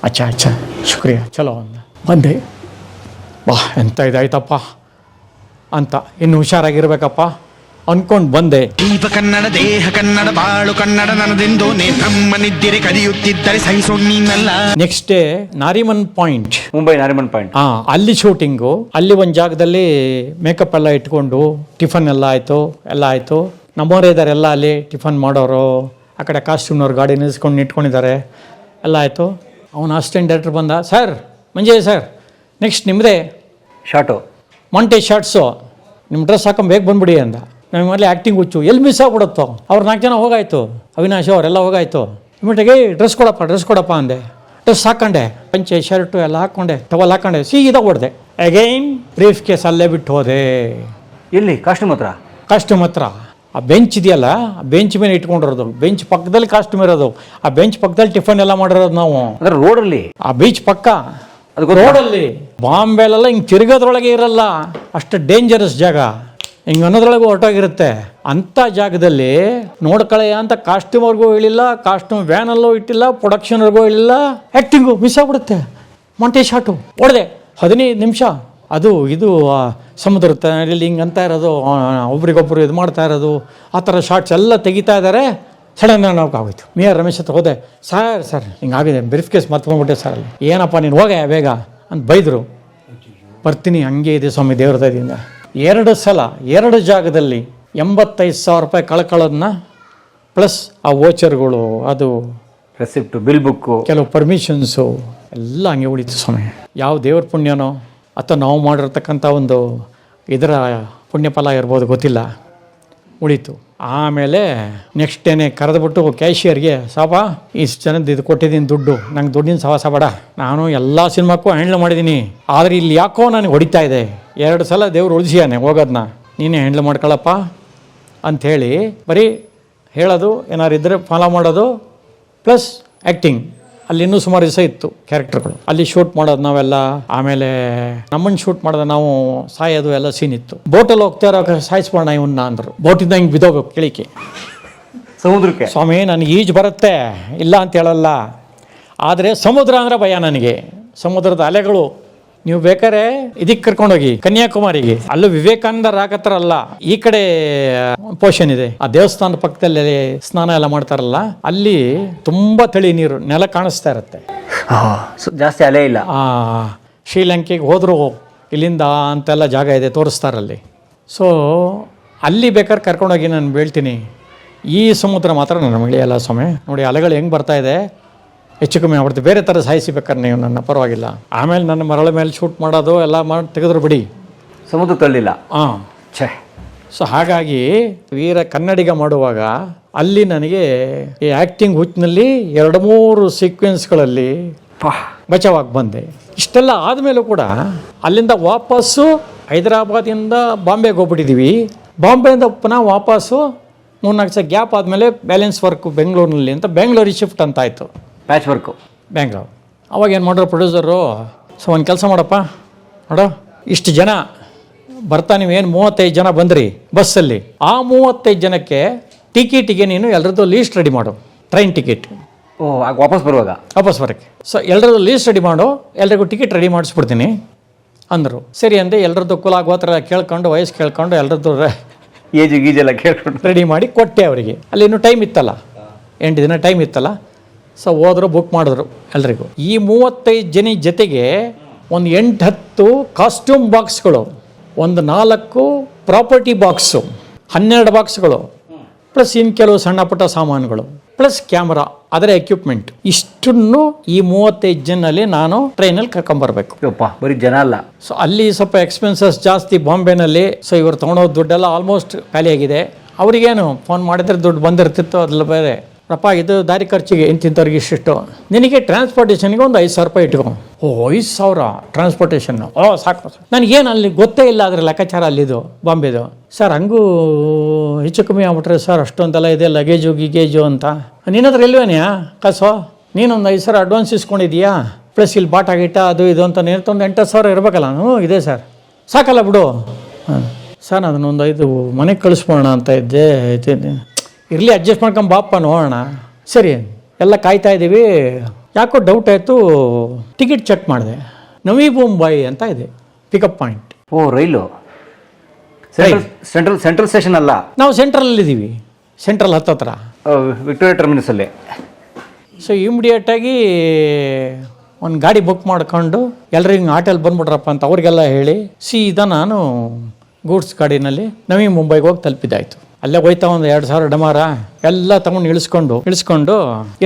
Speaker 1: ಅಚ್ಚಾ ಶುಕ್ರಿಯಾ, ಚಲೋ ಅಂದ. ಬಂದೆ, ಬಾ ಎಂತ ಇದಾಯ್ತಪ್ಪ ಅಂತ, ಇನ್ನು ಹುಷಾರಾಗಿರ್ಬೇಕಪ್ಪ ಅಂದ್ಕೊಂಡು ಬಂದೆ.
Speaker 2: ದೀಪ ಕನ್ನಡ, ದೇಹ ಕನ್ನಡ, ಬಾಳು ಕನ್ನಡ ನನ್ನದೆಂದು ಬ್ರಹ್ಮನಿದ್ದಿರೆ ಕದಿಯುತ್ತಿದ್ದರೆ ಸಹಿಸೋಣ್ಣಲ್ಲ.
Speaker 1: Next day Nariman point,
Speaker 3: Mumbai Nariman point.
Speaker 1: ಅಲ್ಲಿ ಶೂಟಿಂಗು. ಅಲ್ಲಿ ಒಂದು ಜಾಗದಲ್ಲಿ ಮೇಕಪ್ ಎಲ್ಲ ಇಟ್ಕೊಂಡು ಟಿಫನ್ ಎಲ್ಲ ಆಯಿತು. ನಮ್ಮವರೇ ಇದ್ದಾರೆ ಎಲ್ಲ ಅಲ್ಲಿ ಟಿಫನ್ ಮಾಡೋರು. ಆ ಕಡೆ ಕಾಸ್ಟ್ಯೂಮ್ನವ್ರು ಗಾಡಿ ನಿಲ್ಲಿಸ್ಕೊಂಡು ಇಟ್ಕೊಂಡಿದ್ದಾರೆ, ಎಲ್ಲ ಆಯಿತು. ಅವನು ಅಸಿಸ್ಟೆಂಟ್ ಡೈರೆಕ್ಟರ್ ಬಂದ. ಸರ್ ಮಂಜಯ್ ಸರ್, ನೆಕ್ಸ್ಟ್ ನಿಮ್ಮದೇ
Speaker 3: ಶಾರ್ಟು,
Speaker 1: ಮಾಂಟೇಜ್ ಶಾರ್ಟ್ಸು, ನಿಮ್ಮ ಡ್ರೆಸ್ ಹಾಕೊಂಡು ಬೇಗ ಬಂದ್ಬಿಡಿ ಅಂದ. ನಮಗೆ ಮೊದಲೇ ಆ್ಯಕ್ಟಿಂಗ್ ಹುಚ್ಚು, ಎಲ್ಲಿ ಮಿಸ್ ಆಗ್ಬಿಡುತ್ತೋ. ಅವ್ರು 4 ಜನ ಹೋಗಾಯ್ತು, ಅವಿನಾಶ್ ಅವರೆಲ್ಲ ಹೋಗಾಯ್ತು. ಇಮಿಡಿಯಾಗಿ ಡ್ರೆಸ್ ಕೊಡಪ್ಪ ಅಂದೆ. ಡ್ರೆಸ್ ಹಾಕೊಂಡೆ, ಪಂಚೆ ಶರ್ಟು ಎಲ್ಲ ಹಾಕ್ಕೊಂಡೆ, ಟವಲ್ ಹಾಕೊಂಡೆ, ಸೀದಾ ಹೊಡೆದೆ. ಅಗೈನ್ ಬ್ರೀಫ್ ಕೇಸ್ ಅಲ್ಲೇ ಬಿಟ್ಟು ಹೋದೆ.
Speaker 3: ಎಲ್ಲಿ? ಕಾಸ್ಟ್ಯೂಮ್
Speaker 1: ಹತ್ರ ಆ ಬೆಂಚ್ ಇದೆಯಲ್ಲ, ಆ ಬೆಂಚ್ ಮೇಲೆ ಇಟ್ಕೊಂಡಿರೋದು. ಬೆಂಚ್ ಪಕ್ಕದಲ್ಲಿ ಕಾಸ್ಟ್ಯೂಮ್ ಇರೋದು, ಆ ಬೆಂಚ್ ಪಕ್ಕದಲ್ಲಿ ಟಿಫನ್ ಎಲ್ಲ ಮಾಡಿರೋದು ನಾವು.
Speaker 3: ಅಂದ್ರೆ ರೋಡಲ್ಲಿ,
Speaker 1: ಆ ಬೀಚ್ ಪಕ್ಕ, ಅದು ರೋಡಲ್ಲಿ. ಬಾಂಬೆಲೆಲ್ಲ ಹಿಂಗೆ ತಿರುಗೋದ್ರೊಳಗೆ ಇರಲ್ಲ, ಅಷ್ಟು ಡೇಂಜರಸ್ ಜಾಗ. ಹಿಂಗೆ ಅನ್ನೋದ್ರೊಳಗೆ ಹೊರಟೋಗಿರುತ್ತೆ. ಅಂಥ ಜಾಗದಲ್ಲಿ ನೋಡ್ಕೊಳ್ಳಯ್ಯ ಅಂತ ಕಾಸ್ಟ್ಯೂಮರ್ಗೂ ಹೇಳಿಲ್ಲ, ಕಾಸ್ಟ್ಯೂಮ್ ವ್ಯಾನಲ್ಲೂ ಇಟ್ಟಿಲ್ಲ, ಪ್ರೊಡಕ್ಷನ್ವರೆಗೂ ಹೇಳಿಲ್ಲ. ಆ್ಯಕ್ಟಿಂಗು ಮಿಸ್ ಆಗ್ಬಿಡುತ್ತೆ. ಮಾಂಟೇಜ್ ಶಾಟು ಹೊಡೆದೆ, 15 ನಿಮಿಷ. ಅದು ಇದು ಸಮುದ್ರ ತಣ್ಣಲ್ಲಿ ಹಿಂಗೆ ಅಂತ ಇರೋದು, ಒಬ್ರಿಗೊಬ್ಬರು ಇದು ಮಾಡ್ತಾ ಇರೋದು, ಆ ಥರ ಶಾರ್ಟ್ಸ್ ಎಲ್ಲ ತೆಗಿತಾ ಇದ್ದಾರೆ. ಸಡನ್ ಆಗೋಯ್ತು. ಮಿಯರ್ ರಮೇಶ್ ಹತ್ರ ಹೋದೆ. ಸರ್ ಹಿಂಗಾಗಿದೆ, ಬ್ರೀಫ್ ಕೇಸ್ ಮರ್ತ್ಕೊಂಡ್ಬಿಟ್ಟೆ ಸರ್. ಅಲ್ಲಿ ಏನಪ್ಪ ನೀನು ಹೋಗೆ ಬೇಗ ಅಂತ ಬೈದರು. ಬರ್ತೀನಿ, ಹಂಗೆ ಇದೆ ಸ್ವಾಮಿ ದೇವ್ರ ದಯದಿಂದ. 2 ಸಲ 2 ಜಾಗದಲ್ಲಿ 85,000 ರೂಪಾಯಿ ಕಳ್ಕೊಳ್ಳೋದನ್ನ, ಪ್ಲಸ್ ಆ ವೋಚರ್ಗಳು, ಅದು
Speaker 3: ರೆಸಿಪ್ಟು, ಬಿಲ್ ಬುಕ್ಕು,
Speaker 1: ಕೆಲವು ಪರ್ಮಿಷನ್ಸು ಎಲ್ಲ ಹಂಗೆ ಉಳಿತು ಸ್ವಾಮಿ. ಯಾವ ದೇವ್ರ ಪುಣ್ಯನೋ ಅಥವಾ ನಾವು ಮಾಡಿರ್ತಕ್ಕಂಥ ಒಂದು ಇದರ ಪುಣ್ಯಫಲ ಇರ್ಬೋದು, ಗೊತ್ತಿಲ್ಲ, ಉಳೀತು. ಆಮೇಲೆ ನೆಕ್ಸ್ಟ್ ಡೇನೆ ಕರೆದುಬಿಟ್ಟು ಕ್ಯಾಶಿಯರ್ಗೆ, ಸಾಬ ಇಷ್ಟು ಜನದ್ದು ಇದು ಕೊಟ್ಟಿದ್ದೀನಿ ದುಡ್ಡು, ನಂಗೆ ದುಡ್ಡಿನ ಸವಾಸ ಬೇಡ, ನಾನು ಎಲ್ಲ ಸಿನಿಮಾಕ್ಕೂ ಹ್ಯಾಂಡ್ಲ್ ಮಾಡಿದ್ದೀನಿ, ಆದರೆ ಇಲ್ಲಿ ಯಾಕೋ ನನಗೆ ಹೊಡಿತಾ ಇದೆ. 2 ಸಲ ದೇವ್ರು ಉಳಿಸಿಯಾನೆ ಹೋಗೋದನ್ನ, ನೀನೇ ಹ್ಯಾಂಡ್ಲ್ ಮಾಡ್ಕೊಳ್ಳಪ್ಪ ಅಂಥೇಳಿ ಬರೀ ಹೇಳೋದು, ಏನಾರು ಇದ್ದರೆ ಫಾಲೋ ಮಾಡೋದು, ಪ್ಲಸ್ ಆ್ಯಕ್ಟಿಂಗ್. ಅಲ್ಲಿ ಇನ್ನೂ ಸುಮಾರು ದಿವಸ ಇತ್ತು ಕ್ಯಾರೆಕ್ಟರ್ಗಳು. ಅಲ್ಲಿ ಶೂಟ್ ಮಾಡೋದು ನಾವೆಲ್ಲ. ಆಮೇಲೆ ನಮ್ಮನ್ನು ಶೂಟ್ ಮಾಡೋದು ನಾವು, ಸಾಯೋದು ಎಲ್ಲ ಸೀನ್ ಇತ್ತು. ಬೋಟಲ್ಲಿ ಹೋಗ್ತಾ ಇರೋ ಸಾಯಿಸ್ಬೋಣ ಇವನ್ನ ಅಂದರು. ಬೋಟಿಂದ ಹಿಂಗೆ ಬಿದ್ದೋಗ್ಬೇಕು ಕೆಳಿಕೆ
Speaker 3: ಸಮುದ್ರಕ್ಕೆ.
Speaker 1: ಸ್ವಾಮಿ ನನಗೆ ಈಜು ಬರುತ್ತೆ, ಇಲ್ಲ ಅಂತ ಹೇಳಲ್ಲ, ಆದರೆ ಸಮುದ್ರ ಅಂದರೆ ಭಯ ನನಗೆ. ಸಮುದ್ರದ ಅಲೆಗಳು. ನೀವು ಬೇಕಾದ್ರೆ ಇದಕ್ಕೆ ಕರ್ಕೊಂಡೋಗಿ ಕನ್ಯಾಕುಮಾರಿಗೆ, ಅಲ್ಲೂ ವಿವೇಕಾನಂದ ರಾಕತ್ರಲ್ಲ, ಈ ಕಡೆ ಪೋಷನ್ ಇದೆ, ಆ ದೇವಸ್ಥಾನದ ಪಕ್ಕದಲ್ಲಿ ಸ್ನಾನ ಎಲ್ಲ ಮಾಡ್ತಾರಲ್ಲ, ಅಲ್ಲಿ ತುಂಬ ತಳಿ ನೀರು, ನೆಲ ಕಾಣಿಸ್ತಾ ಇರುತ್ತೆ,
Speaker 3: ಜಾಸ್ತಿ ಅಲೆ ಇಲ್ಲ.
Speaker 1: ಶ್ರೀಲಂಕೆಗೆ ಹೋದ್ರು ಇಲ್ಲಿಂದ ಅಂತೆಲ್ಲ ಜಾಗ ಇದೆ, ತೋರಿಸ್ತಾರಲ್ಲಿ. ಸೊ ಅಲ್ಲಿ ಬೇಕಾದ್ರೆ ಕರ್ಕೊಂಡೋಗಿ ನಾನು ಹೇಳ್ತೀನಿ. ಈ ಸಮುದ್ರ ಮಾತ್ರ ನನ್ನ ಮಳೆಯಲ್ಲ ಸ್ವಾಮಿ. ನೋಡಿ ಅಲೆಗಳು ಹೆಂಗೆ ಬರ್ತಾ ಇದೆ, ಹೆಚ್ಚು ಕಮ್ಮಿ ಆಗ್ಬಿಡ್ತು. ಬೇರೆ ಥರ ಸಾಯಿಸಿಬೇಕಾದ್ರೆ ನೀವು ನನ್ನ ಪರವಾಗಿಲ್ಲ. ಆಮೇಲೆ ನನ್ನ ಮರಳ ಮೇಲೆ ಶೂಟ್ ಮಾಡೋದು ಎಲ್ಲ ಮಾಡಿ ತೆಗೆದ್ರು ಬಿಡಿ,
Speaker 3: ಸಮುದ್ರ ತಳ್ಳಿಲ್ಲ. ಛೇ.
Speaker 1: ಸೊ ಹಾಗಾಗಿ ವೀರ ಕನ್ನಡಿಗ ಮಾಡುವಾಗ ಅಲ್ಲಿ ನನಗೆ ಈ ಆ್ಯಕ್ಟಿಂಗ್ ಹುಚ್ಚಿನಲ್ಲಿ 2-3 ಸೀಕ್ವೆನ್ಸ್ಗಳಲ್ಲಿ ಬಚಾವಾಗಿ ಬಂದೆ. ಇಷ್ಟೆಲ್ಲ ಆದಮೇಲೂ ಕೂಡ ಅಲ್ಲಿಂದ ವಾಪಸ್ಸು ಹೈದರಾಬಾದಿಂದ ಬಾಂಬೆಗೆ ಹೋಗ್ಬಿಟ್ಟಿದ್ದೀವಿ. ಬಾಂಬೆಯಿಂದ ಪುನಃ ವಾಪಸ್ಸು 3-4 ಸಲ ಗ್ಯಾಪ್ ಆದಮೇಲೆ ಬ್ಯಾಲೆನ್ಸ್ ವರ್ಕ್ ಬೆಂಗಳೂರಿನಲ್ಲಿ ಅಂತ ಬೆಂಗಳೂರಿಗೆ ಶಿಫ್ಟ್ ಅಂತ ಆಯಿತು.
Speaker 3: Patch work
Speaker 1: Bangalore. ಅವಾಗ ಏನು ಮಾಡೋರು ಪ್ರೊಡ್ಯೂಸರು, ಸೊ ಒಂದು ಕೆಲಸ ಮಾಡಪ್ಪ, ನೋಡೋ ಇಷ್ಟು ಜನ ಬರ್ತಾ, ನೀವೇನು 35 ಜನ ಬಂದ್ರಿ ಬಸ್ಸಲ್ಲಿ, ಆ 35 ಜನಕ್ಕೆ ಟಿಕೆಟಿಗೆ ನೀನು ಎಲ್ಲರದ್ದು ಲೀಸ್ಟ್ ರೆಡಿ ಮಾಡು, ಟ್ರೈನ್ ಟಿಕೆಟ್.
Speaker 3: ವಾಪಸ್ ಬರೋಕ್ಕೆ. ಸೊ ಎಲ್ಲರದ್ದು ಲೀಸ್ಟ್ ರೆಡಿ ಮಾಡು, ಎಲ್ರಿಗೂ ಟಿಕೆಟ್ ರೆಡಿ ಮಾಡಿಸ್ಬಿಡ್ತೀನಿ ಅಂದರು. ಸರಿ ಅಂದೆ. ಎಲ್ಲರದ್ದು ಕುಲ ಗೋತ್ರ ಕೇಳ್ಕೊಂಡು, ವಯಸ್ಸು ಕೇಳ್ಕೊಂಡು, ಎಲ್ಲರದ್ದು ಗೀಜೆಲ್ಲ ಕೇಳ್ಕೊಂಡು
Speaker 1: ರೆಡಿ ಮಾಡಿ ಕೊಟ್ಟೆ ಅವರಿಗೆ. ಅಲ್ಲಿ ಇನ್ನೂ ಟೈಮ್ ಇತ್ತಲ್ಲ, 8 ದಿನ ಟೈಮ್ ಇತ್ತಲ್ಲ. ಸೊ ಹೋದ್ರು, ಬುಕ್ ಮಾಡಿದ್ರು ಎಲ್ರಿಗೂ. ಈ 35 ಜನ ಜೊತೆಗೆ ಒಂದು 8-10 ಕಾಸ್ಟ್ಯೂಮ್ ಬಾಕ್ಸ್ಗಳು, ಒಂದು 4 ಪ್ರಾಪರ್ಟಿ ಬಾಕ್ಸು, 12 ಬಾಕ್ಸ್ಗಳು, ಪ್ಲಸ್ ಇನ್ನು ಕೆಲವು ಸಣ್ಣ ಪುಟ್ಟ ಸಾಮಾನುಗಳು, ಪ್ಲಸ್ ಕ್ಯಾಮ್ರಾ, ಅದರ ಎಕ್ವಿಪ್ಮೆಂಟ್, ಇಷ್ಟನ್ನು ಈ 35 ಜನಲ್ಲಿ ನಾನು ಟ್ರೈನಲ್ಲಿ ಕರ್ಕೊಂಬರ್ಬೇಕು.
Speaker 3: ಬರೀ ಜನ ಅಲ್ಲ.
Speaker 1: ಸೊ ಅಲ್ಲಿ ಸ್ವಲ್ಪ ಎಕ್ಸ್ಪೆನ್ಸಸ್ ಜಾಸ್ತಿ ಬಾಂಬೆನಲ್ಲಿ. ಸೊ ಇವರು ತೊಗೊಂಡೋದು ದುಡ್ಡೆಲ್ಲ ಆಲ್ಮೋಸ್ಟ್ ಖಾಲಿಯಾಗಿದೆ. ಅವರಿಗೇನು ಫೋನ್ ಮಾಡಿದ್ರೆ ದುಡ್ಡು ಬಂದಿರ್ತಿತ್ತು, ಅದ್ರಲ್ಲಿ ಬೇರೆ ರಪ್ಪ ಇದು ದಾರಿ ಖರ್ಚಿಗೆ ಇಂತಿಂಥವ್ರಿಗೆ ಇಷ್ಟಿಷ್ಟು, ನಿನಗೆ ಟ್ರಾನ್ಸ್ಪೋರ್ಟೇಷನ್ಗೆ ಒಂದು 5,000 ರೂಪಾಯಿ ಇಟ್ಕೊ. 5,000 ಟ್ರಾನ್ಸ್ಪೋರ್ಟೇಷನ್? ಸಾಕು. ನನಗೇನು ಅಲ್ಲಿ ಗೊತ್ತೇ ಇಲ್ಲ ಅದ್ರ ಲೆಕ್ಕಾಚಾರ ಅಲ್ಲಿದು ಬಾಂಬೆದು. ಸರ್ ಹಂಗೂ ಹೆಚ್ಚು ಕಮ್ಮಿ ಆಗ್ಬಿಟ್ರೆ ಸರ್ ಅಷ್ಟೊಂದೆಲ್ಲ ಇದೆ, ಲಗೇಜು ಗಿಗೇಜು ಅಂತ. ನಿನ್ನ ಹತ್ರ ಇಲ್ವೇನೆಯಾ ಕಾಸು? ನೀನೊಂದು 5,000 ಅಡ್ವಾನ್ಸ್ ಇಸ್ಕೊಂಡಿದೀಯಾ, ಪ್ಲಸ್ ಇಲ್ಲಿ ಬಾಟ ಗೀಟ ಅದು ಇದು ಅಂತ ನಿರ್ತೊಂದು 8,000 ಇರಬೇಕಲ್ಲ. ಇದೆ ಸರ್, ಸಾಕಲ್ಲ ಬಿಡು. ಹಾಂ ಸರ್ ಅದನ್ನೊಂದು 5 ಮನೆಗೆ ಕಳಿಸ್ಬೋಣ ಅಂತ ಇದ್ದೆ. ಇರಲಿ ಅಡ್ಜಸ್ಟ್ ಮಾಡ್ಕೊಂಡು ಬಾಪ ನೋಡೋಣ. ಸರಿ ಎಲ್ಲ ಕಾಯ್ತಾ ಇದ್ದೀವಿ. ಯಾಕೋ ಡೌಟ್ ಆಯಿತು, ಟಿಕೆಟ್ ಚೆಕ್ ಮಾಡಿದೆ. ನವಿ ಮುಂಬೈ ಅಂತ ಇದೆ ಪಿಕಪ್ ಪಾಯಿಂಟ್.
Speaker 3: ರೈಲು ಸೆಂಟ್ರಲ್ ಸ್ಟೇಷನ್ ಅಲ್ಲ,
Speaker 1: ನಾವು ಸೆಂಟ್ರಲ್ಲಿದ್ದೀವಿ, ಸೆಂಟ್ರಲ್ ಹತ್ತತ್ರ
Speaker 3: ವಿಕ್ಟೋರಿಯಾ ಟರ್ಮಿನಸಲ್ಲಿ.
Speaker 1: ಸೊ ಇಮಿಡಿಯೇಟಾಗಿ ಒಂದು ಗಾಡಿ ಬುಕ್ ಮಾಡ್ಕೊಂಡು ಎಲ್ರಿಗೂ ಆಟೋಲ್ಲಿ ಬಂದ್ಬಿಟ್ರಪ್ಪ ಅಂತ ಅವ್ರಿಗೆಲ್ಲ ಹೇಳಿ ಸೀದಾ ನಾನು ಗೂಡ್ಸ್ ಗಾಡಿನಲ್ಲಿ ನವಿ ಮುಂಬೈಗೆ ಹೋಗಿ ತಲುಪಿದ್ದಾಯಿತು. ಅಲ್ಲೇ ಹೋಯ್ತಾ ಒಂದು 2,000 ಡಮಾರ ಎಲ್ಲ ತಗೊಂಡು ಇಳಿಸ್ಕೊಂಡು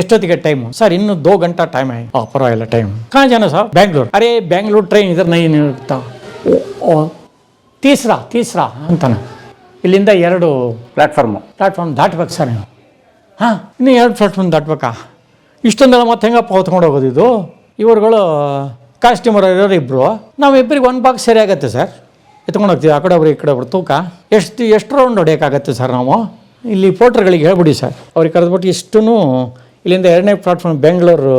Speaker 1: ಎಷ್ಟೊತ್ತಿಗೆ ಟೈಮು? ಸರ್ ಇನ್ನು 2 ಗಂಟೆ ಟೈಮ್ ಆಯ್ತು. ಪರವಾಗಿಲ್ಲ ಟೈಮ್. ಕಾ ಜಾನ ಸರ್? ಬ್ಯಾಂಗ್ಳೂರ್. ಅರೇ ಬ್ಯಾಂಗ್ಳೂರ್ ಟ್ರೈನ್ ಇದ್ರ ನೈನ್ ಇರ್ತಾ. ತೀಸ್ರಾ ಅಂತಾನೆ. ಇಲ್ಲಿಂದ 2 ಪ್ಲಾಟ್ಫಾರ್ಮ್ ದಾಟ್ಬೇಕು ಸರ್ ನೀವು. ಹಾಂ ಇನ್ನು 2 ಪ್ಲಾಟ್ಫಾರ್ಮ್ ದಾಟ್ಬೇಕಾ? ಇಷ್ಟೊಂದೆಲ್ಲ ಮತ್ತೆ ಹೆಂಗಪ್ಪ ಹೊತ್ಕೊಂಡು ಹೋಗೋದು ಇದು? ಇವ್ರುಗಳು ಕಾಸ್ಟ್ಯೂಮರ್ ಇರೋರು ಇಬ್ಬರು, ನಾವಿಬ್ಬರಿಗೆ 1 ಬಾಕ್ಸ್ ಸರಿ ಆಗುತ್ತೆ ಸರ್. ಎತ್ಕೊಂಡು ಹೋಗ್ತೀವಿ ಆ ಕಡೆ ಒಬ್ರು ಈ ಕಡೆ ಒಬ್ರು. ತೂಕ ಎಷ್ಟು ರೌಂಡ್ ಹೊಡೆಯೋಕ್ಕಾಗತ್ತೆ ಸರ್ ನಾವು? ಇಲ್ಲಿ ಪೋರ್ಟ್ರ್ಗಳಿಗೆ ಹೇಳ್ಬಿಡಿ ಸರ್, ಅವ್ರಿಗೆ ಕರೆದ್ಬಿಟ್ಟು ಇಷ್ಟೂ ಇಲ್ಲಿಂದ 2ನೇ ಪ್ಲಾಟ್ಫಾರ್ಮ್ ಬೆಂಗಳೂರು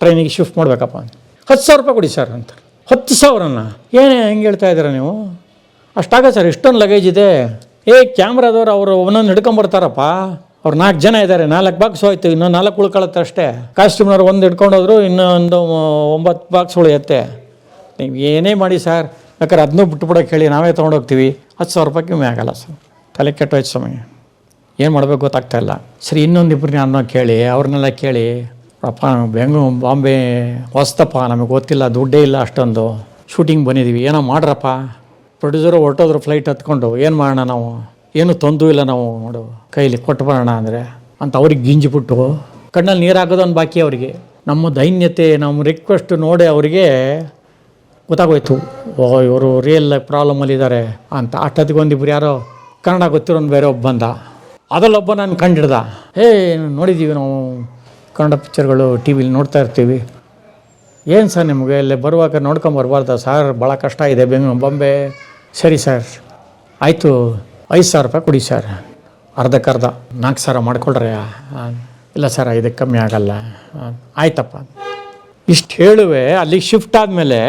Speaker 1: ಟ್ರೈನಿಗೆ ಶಿಫ್ಟ್ ಮಾಡಬೇಕಪ್ಪ. 10,000 ರೂಪಾಯಿ ಕೊಡಿ ಸರ್ ಅಂತ. 10,000ನ ಏನೇ ಹೆಂಗೆ ಹೇಳ್ತಾ ಇದ್ದೀರಾ ನೀವು? ಅಷ್ಟಾಗ ಸರ್, ಇಷ್ಟೊಂದು ಲಗೇಜ್ ಇದೆ. ಕ್ಯಾಮ್ರಾದವ್ರು ಅವರು ಒಂದೊಂದು ಹಿಡ್ಕೊಂಬರ್ತಾರಪ್ಪ. ಅವ್ರು 4 ಜನ ಇದ್ದಾರೆ, 4 ಬಾಕ್ಸ್ ಹೋಯ್ತು, ಇನ್ನೂ 4 ಉಳ್ಕೊಳತ್ತೆ ಅಷ್ಟೇ. ಕಾಸ್ಟ್ಯೂಮ್ನವ್ರು 1 ಹಿಡ್ಕೊಂಡೋದ್ರು, ಇನ್ನೊಂದು 9 ಬಾಕ್ಸ್ ಉಳಿಯುತ್ತೆ. ನೀವು ಏನೇ ಮಾಡಿ ಸರ್, ಬೇಕಾದ್ರೆ ಅದನ್ನೂ ಬಿಟ್ಟುಬಿಡೋಕೆ ಹೇಳಿ, ನಾವೇ ತೊಗೊಂಡೋಗ್ತೀವಿ. 10,000 ರೂಪಾಯಿ ಕಮ್ಮಿ ಆಗಲ್ಲ ಸರ್. ತಲೆ ಕೆಟ್ಟೋಯ್ತು ಸಮಯ, ಏನು ಮಾಡಬೇಕು ಗೊತ್ತಾಗ್ತಾ ಇಲ್ಲ. ಸರಿ ಇನ್ನೊಂದಿಬ್ಬರು ನಾನು ಕೇಳಿ, ಅವ್ರನ್ನೆಲ್ಲ ಕೇಳಿ, ಅಪ್ಪ ಬೆಂಗಳೂರು ಬಾಂಬೆ ಹೊಸ್ತಪ್ಪ, ನಮಗೆ ಗೊತ್ತಿಲ್ಲ, ದುಡ್ಡೇ ಇಲ್ಲ ಅಷ್ಟೊಂದು, ಶೂಟಿಂಗ್ ಬಂದಿದ್ದೀವಿ, ಏನೋ ಮಾಡ್ರಪ್ಪ. ಪ್ರೊಡ್ಯೂಸರು ಹೊರಟೋದ್ರು ಫ್ಲೈಟ್ ಹತ್ಕೊಂಡು, ಏನು ಮಾಡೋಣ ನಾವು, ಏನೂ ತೊಂದೂ ಇಲ್ಲ ನಾವು, ನೋಡು ಕೈಲಿ ಕೊಟ್ಟು ಬರೋಣ ಅಂದರೆ ಅಂತ ಅವ್ರಿಗೆ ಗಿಂಜಿಬಿಟ್ಟು ಕಣ್ಣಲ್ಲಿ ನೀರು ಹಾಕೋದೊಂದು ಬಾಕಿ ಅವರಿಗೆ. ನಮ್ಮ ದೈನ್ಯತೆ, ನಮ್ಮ ರಿಕ್ವೆಸ್ಟ್ ನೋಡಿ ಅವರಿಗೆ ಗೊತ್ತಾಗೋಯ್ತು, ಇವರು ರಿಯಲ್ ಪ್ರಾಬ್ಲಮಲ್ಲಿದ್ದಾರೆ ಅಂತ. ಅಷ್ಟೊತ್ತಿಗೆ ಒಂದಿಬ್ರು ಯಾರೋ ಕನ್ನಡ ಗೊತ್ತಿರೋನು ಬೇರೆ ಒಬ್ಬ ಬಂದ. ಅದರಲ್ಲೊಬ್ಬ ನಾನು ಕಂಡಿಡ್ದ. ನೋಡಿದ್ದೀವಿ ನಾವು ಕನ್ನಡ ಪಿಕ್ಚರ್ಗಳು ಟಿ ವಿಲಿ ನೋಡ್ತಾ ಇರ್ತೀವಿ. ಏನು ಸರ್ ನಿಮಗೆ ಇಲ್ಲಿ ಬರುವಾಗ ನೋಡ್ಕೊಂಬರ್ಬಾರ್ದ ಸರ್? ಭಾಳ ಕಷ್ಟ ಇದೆ ಬೆಂಗಳೂರು ಬಾಂಬೆ. ಸರಿ ಸರ್ ಆಯಿತು, 5,000 ರೂಪಾಯಿ ಕೊಡಿ ಸರ್, ಅರ್ಧಕ್ಕರ್ಧ 4,000 ಮಾಡ್ಕೊಳ್ರಿ. ಇಲ್ಲ ಸರ್ ಇದಕ್ಕೆ ಕಮ್ಮಿ ಆಗಲ್ಲ. ಆಯ್ತಪ್ಪ. ಇಷ್ಟು ಹೇಳುವೆ. ಅಲ್ಲಿಗೆ ಶಿಫ್ಟ್ ಆದಮೇಲೆ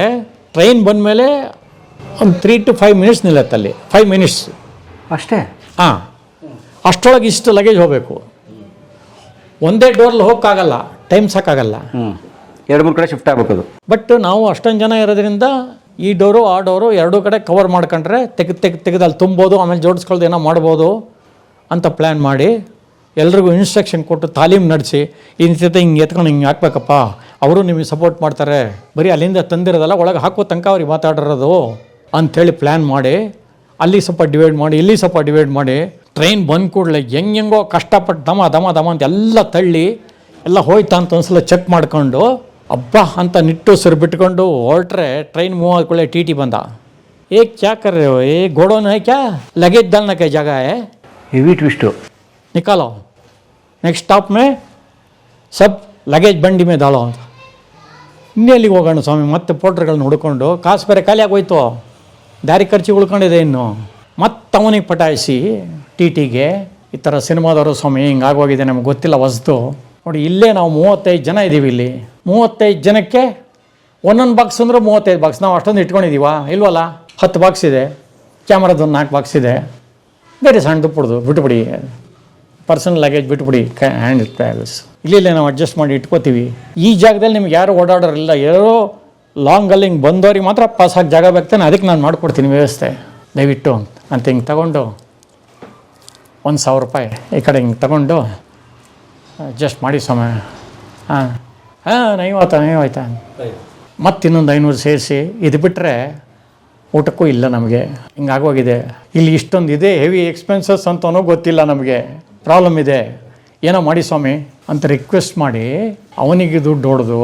Speaker 1: ಟ್ರೈನ್ ಬಂದಮೇಲೆ ಒಂದು 3 to 5 ಮಿನಿಟ್ಸ್ ನಿಲ್ಲತ್ತೆ ಅಲ್ಲಿ. 5 ಮಿನಿಟ್ಸ್
Speaker 3: ಅಷ್ಟೇ.
Speaker 1: ಹಾಂ, ಅಷ್ಟರೊಳಗೆ ಇಷ್ಟು ಲಗೇಜ್ ಹೋಗಬೇಕು. ಒಂದೇ ಡೋರ್ಲ್ಲಿ ಹೋಗೋಕ್ಕಾಗಲ್ಲ, ಟೈಮ್ ಸಾಕಾಗಲ್ಲ.
Speaker 3: 2-3 ಕಡೆ ಶಿಫ್ಟ್ ಆಗಬೇಕು.
Speaker 1: ಬಟ್ ನಾವು ಅಷ್ಟೊಂದು ಜನ ಇರೋದ್ರಿಂದ ಈ ಡೋರು ಆ ಡೋರು 2 ಕಡೆ ಕವರ್ ಮಾಡ್ಕೊಂಡ್ರೆ ತೆಗೆದು ಅಲ್ಲಿ ತುಂಬೋದು, ಆಮೇಲೆ ಜೋಡಿಸ್ಕೊಳ್ದು ಏನೋ ಮಾಡ್ಬೋದು ಅಂತ ಪ್ಲ್ಯಾನ್ ಮಾಡಿ ಎಲ್ರಿಗೂ ಇನ್ಸ್ಟ್ರಕ್ಷನ್ ಕೊಟ್ಟು ತಾಲೀಮ್ ನಡೆಸಿ, ಇಂಥ ಹಿಂಗೆ ಎತ್ಕೊಂಡು ಹಿಂಗೆ ಹಾಕ್ಬೇಕಪ್ಪ, ಅವರು ನಿಮಗೆ ಸಪೋರ್ಟ್ ಮಾಡ್ತಾರೆ, ಬರೀ ಅಲ್ಲಿಂದ ತಂದಿರೋದಲ್ಲ ಒಳಗೆ ಹಾಕೋ ತನಕ ಅವ್ರಿಗೆ ಮಾತಾಡಿರೋದು ಅಂಥೇಳಿ ಪ್ಲ್ಯಾನ್ ಮಾಡಿ, ಅಲ್ಲಿ ಸ್ವಲ್ಪ ಡಿವೈಡ್ ಮಾಡಿ, ಇಲ್ಲಿ ಸ್ವಲ್ಪ ಡಿವೈಡ್ ಮಾಡಿ, ಟ್ರೈನ್ ಬಂದ ಕೂಡಲೇ ಹೆಂಗೋ ಕಷ್ಟಪಟ್ಟು ದಮ ಅಂತ ಎಲ್ಲ ತಳ್ಳಿ ಎಲ್ಲ ಹೋಯ್ತಾ ಅಂತ ಒಂದ್ಸಲ ಚೆಕ್ ಮಾಡ್ಕೊಂಡು ಅಬ್ಬಾ ಅಂತ ನಿಟ್ಟುಸಿರು ಬಿಟ್ಕೊಂಡು ಹೊರಟ್ರೆ ಟ್ರೈನ್ ಮೂವ್ ಆದ್ಕೊಳ್ಳೆ ಟಿ ಟಿ ಬಂದ. ಕ್ಯಾ ಕರ್ ರहे हो? ಗೋಡೌನ್ है क्या? लगेज डालने का जगह है,
Speaker 3: ಹೆವಿ ಟ್ವಿಸ್ಟು,
Speaker 1: निकालो नेक्स्ट स्टॉप में सब लगेज ಬಂಡಿ में डालो ಅಂತ. ಇನ್ನೆಲ್ಲಿಗೆ ಹೋಗೋಣ ಸ್ವಾಮಿ? ಮತ್ತೆ ಪೋಟ್ರ್ಗಳನ್ನ ಹುಡ್ಕೊಂಡು ಕಾಸು ಬೇರೆ ಖಾಲಿ ಆಗೋಯ್ತು, ದಾರಿ ಖರ್ಚಿಗೆ ಉಳ್ಕೊಂಡಿದೆ. ಇನ್ನು ಮತ್ತೆ ಅವನಿಗೆ ಪಟಾಯಿಸಿ ಟಿ ಟಿಗೆ ಈ ಥರ ಸಿನಿಮಾದವರು ಸ್ವಾಮಿ ಹಿಂಗಾಗೋಗಿದೆ, ನಮ್ಗೆ ಗೊತ್ತಿಲ್ಲ ಹೊಸ್ತು ನೋಡಿ. ಇಲ್ಲೇ ನಾವು 35 ಜನ ಇದ್ದೀವಿ. ಇಲ್ಲಿ 35 ಜನಕ್ಕೆ ಒಂದೊಂದು ಬಾಕ್ಸ್ ಅಂದ್ರೆ 35 ಬಾಕ್ಸ್. ನಾವು ಅಷ್ಟೊಂದು ಇಟ್ಕೊಂಡಿದ್ದೀವ? ಇಲ್ವಲ್ಲ. 10 ಬಾಕ್ಸ್ ಇದೆ, ಕ್ಯಾಮ್ರಾದೊಂದು 4 ಬಾಕ್ಸ್ ಇದೆ, ಬೇರೆ ಸಣ್ಣದು ಪುಡ್ದು ಬಿಟ್ಬಿಡಿ, ಪರ್ಸನಲ್ ಲಗೇಜ್ ಬಿಟ್ಬಿಡಿ, ಹ್ಯಾಂಡ್ ಬ್ಯಾಗ್ಸ್ ಇಲ್ಲೇ ನಾವು ಅಡ್ಜಸ್ಟ್ ಮಾಡಿ ಇಟ್ಕೋತೀವಿ. ಈ ಜಾಗದಲ್ಲಿ ನಿಮ್ಗೆ ಯಾರು ಓಡಾಡೋರಿಲ್ಲ, ಯಾರೋ ಲಾಂಗಲ್ಲಿ ಹಿಂಗೆ ಬಂದವ್ರಿಗೆ ಮಾತ್ರ ಪಾಸ್ ಆಗಿ ಜಾಗ ಬೇಕಾನೆ, ಅದಕ್ಕೆ ನಾನು ಮಾಡಿಕೊಡ್ತೀನಿ ವ್ಯವಸ್ಥೆ ದಯವಿಟ್ಟು ಅಂತ ಹಿಂಗೆ ತಗೊಂಡು 1,000 ರೂಪಾಯಿ ಈ ಕಡೆ ಹಿಂಗೆ ತಗೊಂಡು ಅಡ್ಜಸ್ಟ್ ಮಾಡಿ ಸಮಯ ನೈವಾಯ್ತಾ ಮತ್ತು ಇನ್ನೊಂದು 500 ಸೇರಿಸಿ ಇದು ಬಿಟ್ಟರೆ ಊಟಕ್ಕೂ ಇಲ್ಲ ನಮಗೆ. ಹಿಂಗಾಗೋಗಿದೆ. ಇಲ್ಲಿ ಇಷ್ಟೊಂದು ಇದೆ, ಹೆವಿ ಎಕ್ಸ್ಪೆನ್ಸಸ್ ಅಂತನೂ ಗೊತ್ತಿಲ್ಲ ನಮಗೆ, ಪ್ರಾಬ್ಲಮ್ ಇದೆ, ಏನೋ ಮಾಡಿ ಸ್ವಾಮಿ ಅಂತ ರಿಕ್ವೆಸ್ಟ್ ಮಾಡಿ ಅವನಿಗೆ ದುಡ್ಡು ಹೊಡೆದು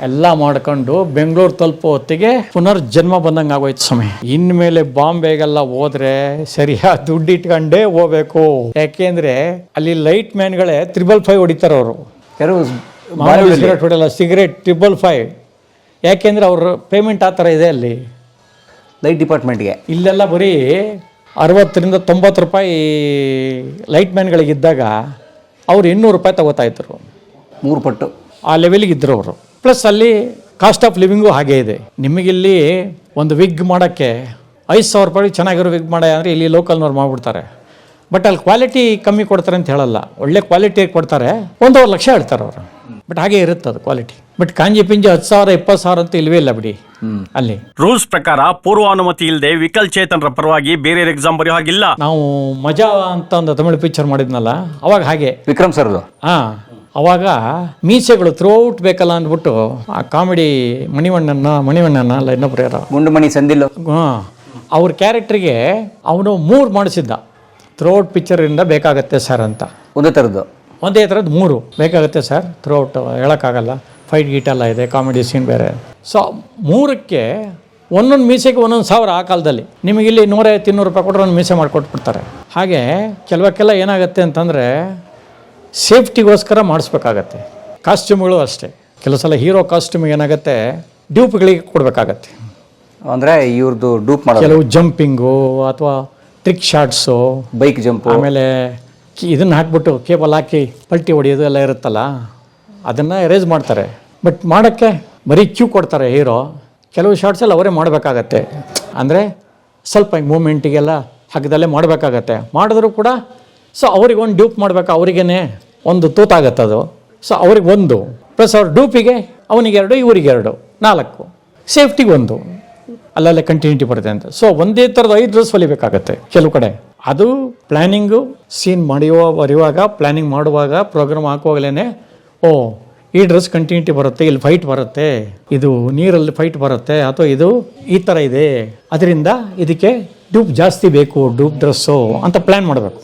Speaker 1: ಎಲ್ಲ ಮಾಡ್ಕೊಂಡು ಬೆಂಗಳೂರು ತಲುಪೋ ಹೊತ್ತಿಗೆ ಪುನರ್ಜನ್ಮ ಬಂದಂಗೆ ಆಗೋಯ್ತು ಸ್ವಾಮಿ. ಇನ್ಮೇಲೆ ಬಾಂಬೆಗೆಲ್ಲ ಹೋದ್ರೆ ಸರಿಯಾದ ದುಡ್ಡು ಇಟ್ಕೊಂಡೇ ಹೋಗ್ಬೇಕು. ಯಾಕೆಂದ್ರೆ ಅಲ್ಲಿ ಲೈಟ್ ಮ್ಯಾನ್ಗಳೇ 555 ಹೊಡಿತಾರೆ ಅವರು. ಸಿಗರೇಟ್ ಹೊಡೆಯಲ್ಲ, ಸಿಗರೇಟ್ 555. ಯಾಕೆಂದ್ರೆ ಅವ್ರ ಪೇಮೆಂಟ್ ಆ ಥರ ಇದೆ ಅಲ್ಲಿ
Speaker 3: ಲೈಟ್ ಡಿಪಾರ್ಟ್ಮೆಂಟ್ಗೆ.
Speaker 1: ಇಲ್ಲೆಲ್ಲ ಬರೀ 60 ರಿಂದ 90 ರೂಪಾಯಿ ಲೈಟ್ ಮ್ಯಾನ್ಗಳಿಗಿದ್ದಾಗ ಅವ್ರು 200 ರೂಪಾಯಿ ತಗೋತಾಯಿದ್ರು.
Speaker 3: 3 ಪಟ್ಟು
Speaker 1: ಆ ಲೆವೆಲ್ಗೆ ಇದ್ರು ಅವರು. ಪ್ಲಸ್ ಅಲ್ಲಿ ಕಾಸ್ಟ್ ಆಫ್ ಲಿವಿಂಗು ಹಾಗೇ ಇದೆ. ನಿಮಗಿಲ್ಲಿ ಒಂದು ವಿಗ್ ಮಾಡೋಕ್ಕೆ 5,000 ರೂಪಾಯಿ ಚೆನ್ನಾಗಿರೋ ವಿಗ್ ಮಾಡ ಅಂದರೆ ಇಲ್ಲಿ ಲೋಕಲ್ನವ್ರು ಮಾಡಿಬಿಡ್ತಾರೆ. ಬಟ್ ಅಲ್ಲಿ ಕ್ವಾಲಿಟಿ ಕಮ್ಮಿ ಕೊಡ್ತಾರೆ ಅಂತ ಹೇಳಲ್ಲ, ಒಳ್ಳೆ ಕ್ವಾಲಿಟಿ ಕೊಡ್ತಾರೆ. 1.5 ಲಕ್ಷ ಹೇಳ್ತಾರೆ ಅವರು. ಬಟ್ ಹಾಗೆ ಇರುತ್ತೆ ಅದು ಕ್ವಾಲಿಟಿ. ಬಟ್ ಕಾಂಜಿ ಪಿಂಜಿ 10,000 20,000 ಅಂತ ಇಲ್ವೇ ಇಲ್ಲ ಬಿಡಿ ಅಲ್ಲಿ.
Speaker 4: ರೂಲ್ಸ್ ಪ್ರಕಾರ ಪೂರ್ವಾನುಮತಿ ಇಲ್ಲದೆ ವಿಕಲಚೇತನರ ಪರವಾಗಿ ಬೇರೆ ಎಕ್ಸಾಮ್ ಬರೆಯೋ ಹಾಗಿಲ್ಲ.
Speaker 1: ನಾವು ಮಜಾ ಅಂತ ಒಂದು ತಮಿಳು ಪಿಕ್ಚರ್ ಮಾಡಿದ್ನಲ್ಲ, ಅವಾಗ ಹಾಗೆ
Speaker 3: ವಿಕ್ರಮ್ ಸರ್ದು.
Speaker 1: ಅವಾಗ ಮೀಸೆಗಳು ಥ್ರೂಔಟ್ ಬೇಕಲ್ಲ ಅಂದ್ಬಿಟ್ಟು ಆ ಕಾಮಿಡಿ ಮಣಿವಣ್ಣನ ಅಲ್ಲ ಇನ್ನೊಬ್ರು ಯಾರೋ
Speaker 3: ಗುಂಡುಮಣಿ ಸಂದಿಲ್ಲ,
Speaker 1: ಅವ್ರ ಕ್ಯಾರೆಕ್ಟ್ರಿಗೆ ಅವನು 3 ಮಾಡಿಸಿದ್ದ. ಥ್ರೂಔಟ್ ಪಿಕ್ಚರಿಂದ ಬೇಕಾಗತ್ತೆ ಸರ್ ಅಂತ.
Speaker 3: ಒಂದೇ ಥರದ್ದು
Speaker 1: 3 ಬೇಕಾಗುತ್ತೆ ಸರ್ ಥ್ರೂಔಟ್, ಹೇಳೋಕ್ಕಾಗಲ್ಲ. ಫೈಟ್ ಗೀಟೆಲ್ಲ ಇದೆ, ಕಾಮಿಡಿ ಸೀನ್ ಬೇರೆ. ಸೊ 3ಕ್ಕೆ ಒಂದೊಂದು ಮೀಸೆಗೆ 1,000 ಆ ಕಾಲದಲ್ಲಿ. ನಿಮಗಿಲ್ಲಿ 150-200 ರೂಪಾಯಿ ಕೊಟ್ಟರೆ ಒಂದು ಮೀಸೆ ಮಾಡಿಕೊಟ್ಬಿಡ್ತಾರೆ. ಹಾಗೆ ಕೆಲವಕ್ಕೆಲ್ಲ ಏನಾಗುತ್ತೆ ಅಂತಂದರೆ ಸೇಫ್ಟಿಗೋಸ್ಕರ ಮಾಡಿಸ್ಬೇಕಾಗತ್ತೆ. ಕಾಸ್ಟ್ಯೂಮ್ಗಳು ಅಷ್ಟೇ. ಕೆಲವು ಸಲ ಹೀರೋ ಕಾಸ್ಟ್ಯೂಮಿಗೆ ಏನಾಗುತ್ತೆ, ಡ್ಯೂಪ್ಗಳಿಗೆ ಕೊಡಬೇಕಾಗತ್ತೆ.
Speaker 3: ಅಂದರೆ ಇವ್ರದ್ದು ಡೂಪ್ ಮಾಡೋದು,
Speaker 1: ಕೆಲವು ಜಂಪಿಂಗು ಅಥವಾ ಟ್ರಿಕ್ ಶಾಟ್ಸು,
Speaker 3: ಬೈಕ್ ಜಂಪು,
Speaker 1: ಆಮೇಲೆ ಇದನ್ನು ಹಾಕ್ಬಿಟ್ಟು ಕೇಬಲ್ ಹಾಕಿ ಪಲ್ಟಿ ಹೊಡೆಯೋದು ಎಲ್ಲ ಇರುತ್ತಲ್ಲ, ಅದನ್ನು ಎರೇಸ್ ಮಾಡ್ತಾರೆ. ಬಟ್ ಮಾಡೋಕ್ಕೆ ಬರೀ ಕ್ಯೂ ಕೊಡ್ತಾರೆ ಹೀರೋ. ಕೆಲವು ಶಾರ್ಟ್ಸಲ್ಲಿ ಅವರೇ ಮಾಡಬೇಕಾಗತ್ತೆ. ಅಂದರೆ ಸ್ವಲ್ಪ ಮೂಮೆಂಟಿಗೆಲ್ಲ ಹಾಕಿದಲ್ಲೇ ಮಾಡಬೇಕಾಗತ್ತೆ. ಮಾಡಿದ್ರು ಕೂಡ ಸೊ ಅವ್ರಿಗೊಂದು ಡ್ಯೂಪ್ ಮಾಡಬೇಕು, ಅವ್ರಿಗೇ ಒಂದು ತೂತಾಗತ್ತೆ ಅದು. ಸೊ ಅವ್ರಿಗೆ 1 ಪ್ಲಸ್ ಅವ್ರ ಡ್ಯೂಪಿಗೆ ಅವನಿಗೆ 2, ಇವರಿಗೆ 2, 4 ಸೇಫ್ಟಿಗೆ 1 ಅಲ್ಲಲ್ಲೇ ಕಂಟಿನ್ಯೂಟಿ ಬರುತ್ತೆ ಅಂತ. ಸೊ ಒಂದೇ ಥರದ 5 ಡ್ರೆಸ್ ಹೊಲಿಬೇಕಾಗತ್ತೆ ಕೆಲವು ಕಡೆ. ಅದು ಪ್ಲ್ಯಾನಿಂಗು ಸೀನ್ ಬರೆಯುವಾಗ ಪ್ಲ್ಯಾನಿಂಗ್ ಮಾಡುವಾಗ ಪ್ರೋಗ್ರಾಮ್ ಹಾಕುವಾಗಲೇ ಈ ಡ್ರೆಸ್ ಕಂಟಿನ್ಯೂಟಿ ಬರುತ್ತೆ, ಇಲ್ಲಿ ಫೈಟ್ ಬರುತ್ತೆ, ಇದು ನೀರಲ್ಲಿ ಫೈಟ್ ಬರುತ್ತೆ, ಅಥವಾ ಇದು ಈ ಥರ ಇದೆ, ಅದರಿಂದ ಇದಕ್ಕೆ ಡ್ಯೂಪ್ ಜಾಸ್ತಿ ಬೇಕು, ಡ್ಯೂಪ್ ಡ್ರೆಸ್ಸು ಅಂತ ಪ್ಲ್ಯಾನ್ ಮಾಡಬೇಕು.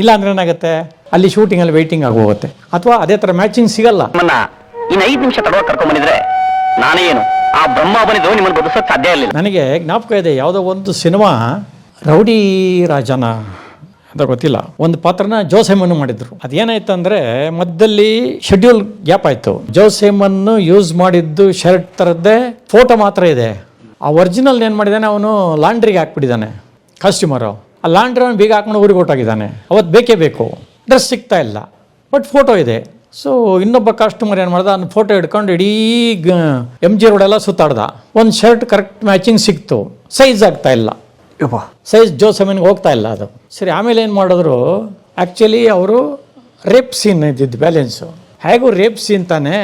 Speaker 1: ಇಲ್ಲ ಅಂದ್ರೆ ಏನಾಗುತ್ತೆ, ಅಲ್ಲಿ ಶೂಟಿಂಗಲ್ಲಿ ವೆಯ್ಟಿಂಗ್ ಆಗೋಗುತ್ತೆ, ಅಥವಾ ಅದೇ ಥರ ಮ್ಯಾಚಿಂಗ್ ಸಿಗಲ್ಲ.
Speaker 5: ಇನ್ನು 5 ನಿಮಿಷ ತಡವಾಗಿ ಕರ್ಕೊಂಡ್ಬಂದಿದ್ರೆ ನಾನೇನು ಆ ಬ್ರಹ್ಮ ಬನಿದು ನಿಮ್ಮನ್ನು ಬದುಕೋಕೆ ಸಾಧ್ಯ ಇರಲಿಲ್ಲ.
Speaker 1: ನನಗೆ ಜ್ಞಾಪಕ ಇದೆ, ಯಾವುದೋ ಒಂದು ಸಿನಿಮಾ ರೌಡಿ ರಾಜನ ಅಂತ ಗೊತ್ತಿಲ್ಲ, ಒಂದು ಪಾತ್ರನ ಜೋಸೆಮನ್ನು ಮಾಡಿದ್ರು. ಅದೇನಾಯ್ತು ಅಂದರೆ ಮಧ್ಯದಲ್ಲಿ ಶೆಡ್ಯೂಲ್ ಗ್ಯಾಪ್ ಆಯಿತು. ಜೋಸೆಮನ್ನು ಯೂಸ್ ಮಾಡಿದ್ದು ಶರ್ಟ್ ಥರದ್ದೇ ಫೋಟೋ ಮಾತ್ರ ಇದೆ. ಆ ಒರಿಜಿನಲ್ ಏನು ಮಾಡಿದ್ದಾನೆ, ಅವನು ಲಾಂಡ್ರಿಗೆ ಹಾಕ್ಬಿಟ್ಟಿದ್ದಾನೆ ಕಾಸ್ಟ್ಯೂಮರು. ಆ ಲಾಂಡ್ರಿ ಅವನು ಬೀಗ ಹಾಕೊಂಡು ಊರಿಗೆ ಹೊರಟೋಗಿದ್ದಾನೆ. ಅವತ್ತು ಬೇಕೇ ಬೇಕು, ಡ್ರೆಸ್ ಸಿಗ್ತಾ ಇಲ್ಲ, ಬಟ್ ಫೋಟೋ ಇದೆ. ಸೊ ಇನ್ನೊಬ್ಬ ಕಾಸ್ಟ್ಯೂಮರ್ ಏನು ಮಾಡ್ದ, ಅದನ್ನ ಫೋಟೋ ಹಿಡ್ಕೊಂಡು ಇಡೀ MG ರೋಡೆಲ್ಲ ಸುತ್ತಾಡ್ದ. ಒಂದು ಶರ್ಟ್ ಕರೆಕ್ಟ್ ಮ್ಯಾಚಿಂಗ್ ಸಿಕ್ತು, ಸೈಜ್ ಆಗ್ತಾ ಇಲ್ಲ, ಸೈಜ್ ಜೋಸೆಮನ್ಗೆ ಹೋಗ್ತಾ ಇಲ್ಲ ಅದು. ಸರಿ, ಆಮೇಲೆ ಏನು ಮಾಡಿದ್ರು, ಆ್ಯಕ್ಚುಲಿ ಅವರು ರೇಪ್ ಸೀನ್ ಇದ್ದಿದ್ದು ಬ್ಯಾಲೆನ್ಸು. ಹೇಗೂ ರೇಪ್ ಸೀನ್ ತಾನೆ.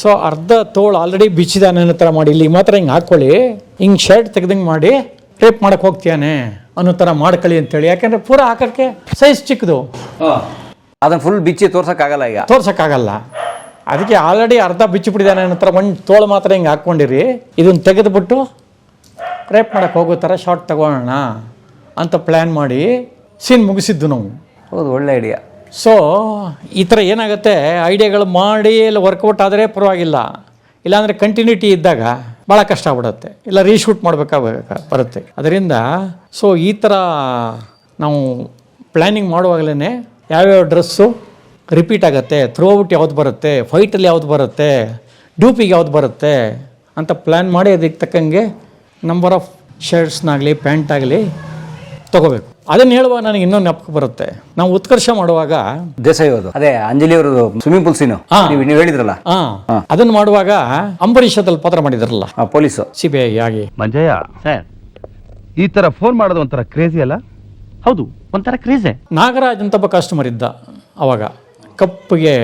Speaker 1: ಸೊ ಅರ್ಧ ತೋಳು ಆಲ್ರೆಡಿ ಬಿಚ್ಚಿದಾನೆ ಅನ್ನೋ ಥರ ಮಾಡಿ, ಇಲ್ಲಿ ಮಾತ್ರ ಹಿಂಗೆ ಹಾಕ್ಕೊಳ್ಳಿ, ಹಿಂಗೆ ಶರ್ಟ್ ತೆಗ್ದಂಗೆ ಮಾಡಿ ರೇಪ್ ಮಾಡೋಕ್ಕೆ ಹೋಗ್ತೀಯಾನೆ ಅನ್ನೋ ಥರ ಮಾಡ್ಕೊಳ್ಳಿ ಅಂತೇಳಿ. ಯಾಕೆಂದರೆ ಪೂರ ಹಾಕೋಕ್ಕೆ ಸೈಜ್ ಚಿಕ್ಕದು,
Speaker 3: ಅದನ್ನು ಫುಲ್ ಬಿಚ್ಚಿ ತೋರ್ಸೋಕ್ಕಾಗಲ್ಲ, ಈಗ
Speaker 1: ತೋರ್ಸೋಕ್ಕಾಗಲ್ಲ. ಅದಕ್ಕೆ ಆಲ್ರೆಡಿ ಅರ್ಧ ಬಿಚ್ಚಿಬಿಟ್ಟಿದ್ದಾನೆ ಅನ್ನೋ ಥರ ಒಂದು ತೋಳು ಮಾತ್ರ ಹಿಂಗೆ ಹಾಕ್ಕೊಂಡಿರಿ, ಇದನ್ನು ತೆಗೆದುಬಿಟ್ಟು ರೇಪ್ ಮಾಡೋಕ್ಕೆ ಹೋಗೋ ಥರ ಶಾರ್ಟ್ ತಗೊಳ್ಳೋಣ ಅಂತ ಪ್ಲ್ಯಾನ್ ಮಾಡಿ ಸೀನ್ ಮುಗಿಸಿದ್ದು ನಾವು.
Speaker 3: ಹೌದು, ಒಳ್ಳೆ ಐಡಿಯಾ.
Speaker 1: ಸೊ ಈ ಥರ ಏನಾಗುತ್ತೆ, ಐಡಿಯಾಗಳು ಮಾಡಿ ಎಲ್ಲ ವರ್ಕೌಟ್ ಆದರೆ ಪರವಾಗಿಲ್ಲ, ಇಲ್ಲಾಂದರೆ ಕಂಟಿನ್ಯೂಟಿ ಇದ್ದಾಗ ಭಾಳ ಕಷ್ಟ ಆಗ್ಬಿಡುತ್ತೆ, ಇಲ್ಲ ರೀಶೂಟ್ ಬರುತ್ತೆ. ಅದರಿಂದ ಸೊ ಈ ಥರ ನಾವು ಪ್ಲ್ಯಾನಿಂಗ್ ಮಾಡುವಾಗಲೇ ಯಾವ್ಯಾವ ಡ್ರೆಸ್ಸು ರಿಪೀಟ್ ಆಗುತ್ತೆ, ಥ್ರೂಔಟ್ ಯಾವ್ದು ಬರುತ್ತೆ, ಫೈಟಲ್ಲಿ ಯಾವ್ದು ಬರುತ್ತೆ, ಡ್ಯೂಪಿಗೆ ಯಾವ್ದು ಬರುತ್ತೆ ಅಂತ ಪ್ಲ್ಯಾನ್ ಮಾಡಿ ಅದಕ್ಕೆ ತಕ್ಕಂಗೆ ನಂಬರ್ ಆಫ್ ಶರ್ಟ್ಸ್ನಾಗಲಿ ಪ್ಯಾಂಟ್ ಆಗಲಿ ತೊಗೋಬೇಕು. ಅದನ್ನು ಹೇಳುವಾಗ ನನಗೆ ಇನ್ನೊಂದು ಜ್ಞಾಪಕ ಬರುತ್ತೆ. ನಾವು ಉತ್ಕರ್ಷ ಮಾಡುವಾಗ
Speaker 3: ದೇಸಾಯಿ ಅವರು, ಅದೇ ಅಂಜಲಿ ಅವರು ಸ್ವಿಮ್ಮಿಂಗ್ ಪೂಲ್ ಸೀನು ನೀವು ಹೇಳಿದ್ರಲ್ಲ,
Speaker 1: ಅದನ್ನು ಮಾಡುವಾಗ ಅಂಬರೀಷ್ ಅದಲ್ಲಿ ಪಾತ್ರ ಮಾಡಿದ್ರಲ್ಲ
Speaker 3: ಪೊಲೀಸು,
Speaker 1: CBI ಆಗಿ.
Speaker 6: ಮಂಜಯ್ಯ ಸರ್, ಈ ತರ ಫೋನ್ ಮಾಡೋದು ಒಂಥರ ಕ್ರೇಜಿ ಅಲ್ಲ?
Speaker 5: ಹೌದು, ಒಂಥರ ಕ್ರೇಜೆ.
Speaker 1: ನಾಗರಾಜ್ ಅಂತ ಒಬ್ಬ ಕಸ್ಟಮರ್ ಇದ್ದ ಅವಾಗ, ಕಪ್ಪಿಗೆ